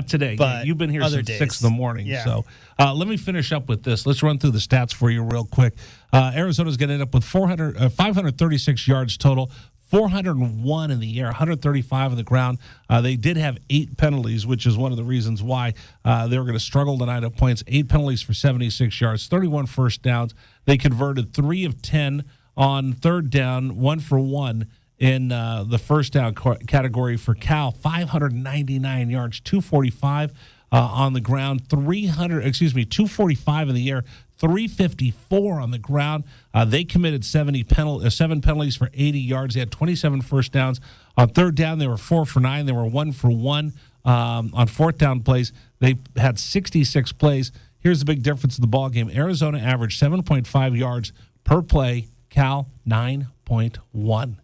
today. But you've been here since days. 6 in the morning. Yeah. So let me finish up with this. Let's run through the stats for you real quick. Arizona's going to end up with 536 yards total, 401 in the air, 135 on the ground. They did have 8 penalties, which is one of the reasons why they were going to struggle tonight at points. 8 penalties for 76 yards, 31 first downs. They converted 3 of 10 on third down, 1 for 1 in the first down category for Cal. 599 yards, 245 on the ground, 245 in the air, 354 on the ground. They committed 7 penalties for 80 yards. They had 27 first downs. On third down, they were 4 for 9. They were 1 for 1 on fourth down plays. They had 66 plays. Here's the big difference in the ball game. Arizona averaged 7.5 yards per play. Cal 9.1.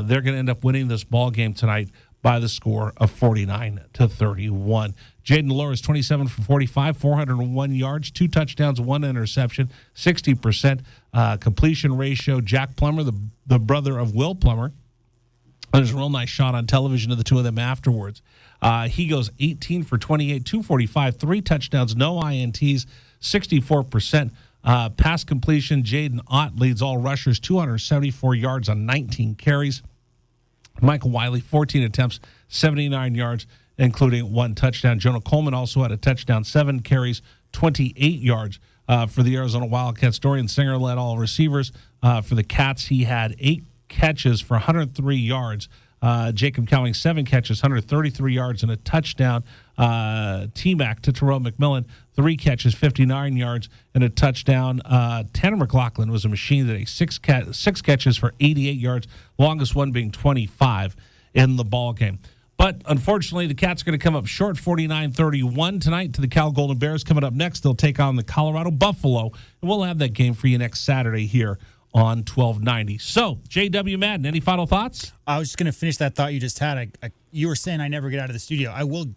They're going to end up winning this ball game tonight by the score of 49-31. Jaden Loris, 27 for 45, 401 yards, 2 touchdowns, 1 interception, 60% completion ratio. Jack Plummer, the brother of Will Plummer, there's a real nice shot on television of the two of them afterwards. He goes 18 for 28, 245, 3 touchdowns, no INTs, 64%. Pass completion, Jaden Ott leads all rushers, 274 yards on 19 carries. Michael Wiley, 14 attempts, 79 yards, including 1 touchdown. Jonah Coleman also had a touchdown, 7 carries, 28 yards for the Arizona Wildcats. Dorian Singer led all receivers. For the Cats, he had 8 catches for 103 yards. Jacob Cowing, 7 catches, 133 yards, and a touchdown. T-Mac to Terrell McMillan, 3 catches, 59 yards, and a touchdown. Tanner McLaughlin was a machine today, 6 catches for 88 yards, longest one being 25 in the ball game. But unfortunately, the Cats are going to come up short, 49-31 tonight to the Cal Golden Bears. Coming up next, they'll take on the Colorado Buffalo, and we'll have that game for you next Saturday here on 1290. So, J.W. Madden, any final thoughts? I was just going to finish that thought you just had. You were saying I never get out of the studio.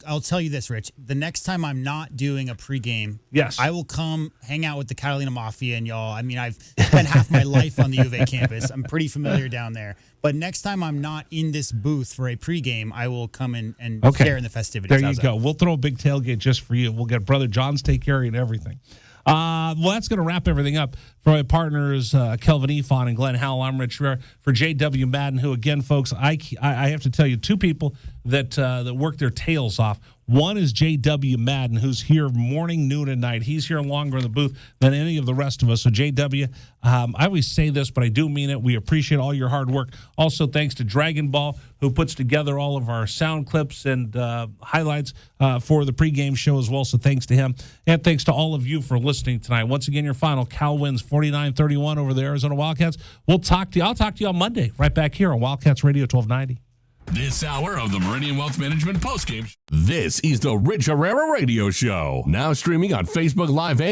I'll tell you this, Rich. The next time I'm not doing a pregame, yes, I will come hang out with the Catalina Mafia and y'all. I mean, I've spent half my life on the U of A campus. I'm pretty familiar down there. But next time I'm not in this booth for a pregame, I will come and share in the festivities. There you go. We'll throw a big tailgate just for you. We'll get Brother John's take care of and everything. Well, that's going to wrap everything up for my partners, Kelvin Efon and Glenn Howell. I'm Rich Rare for J.W. Madden, who, again, folks, I have to tell you, 2 people that work their tails off. One is J.W. Madden, who's here morning, noon, and night. He's here longer in the booth than any of the rest of us. So, J.W., I always say this, but I do mean it. We appreciate all your hard work. Also, thanks to Dragon Ball, who puts together all of our sound clips and highlights for the pregame show as well. So, thanks to him. And thanks to all of you for listening tonight. Once again, your final, Cal wins 49-31 over the Arizona Wildcats. I'll talk to you on Monday, right back here on Wildcats Radio 1290. This hour of the Meridian Wealth Management postgame. This is the Rich Herrera Radio Show. Now streaming on Facebook Live and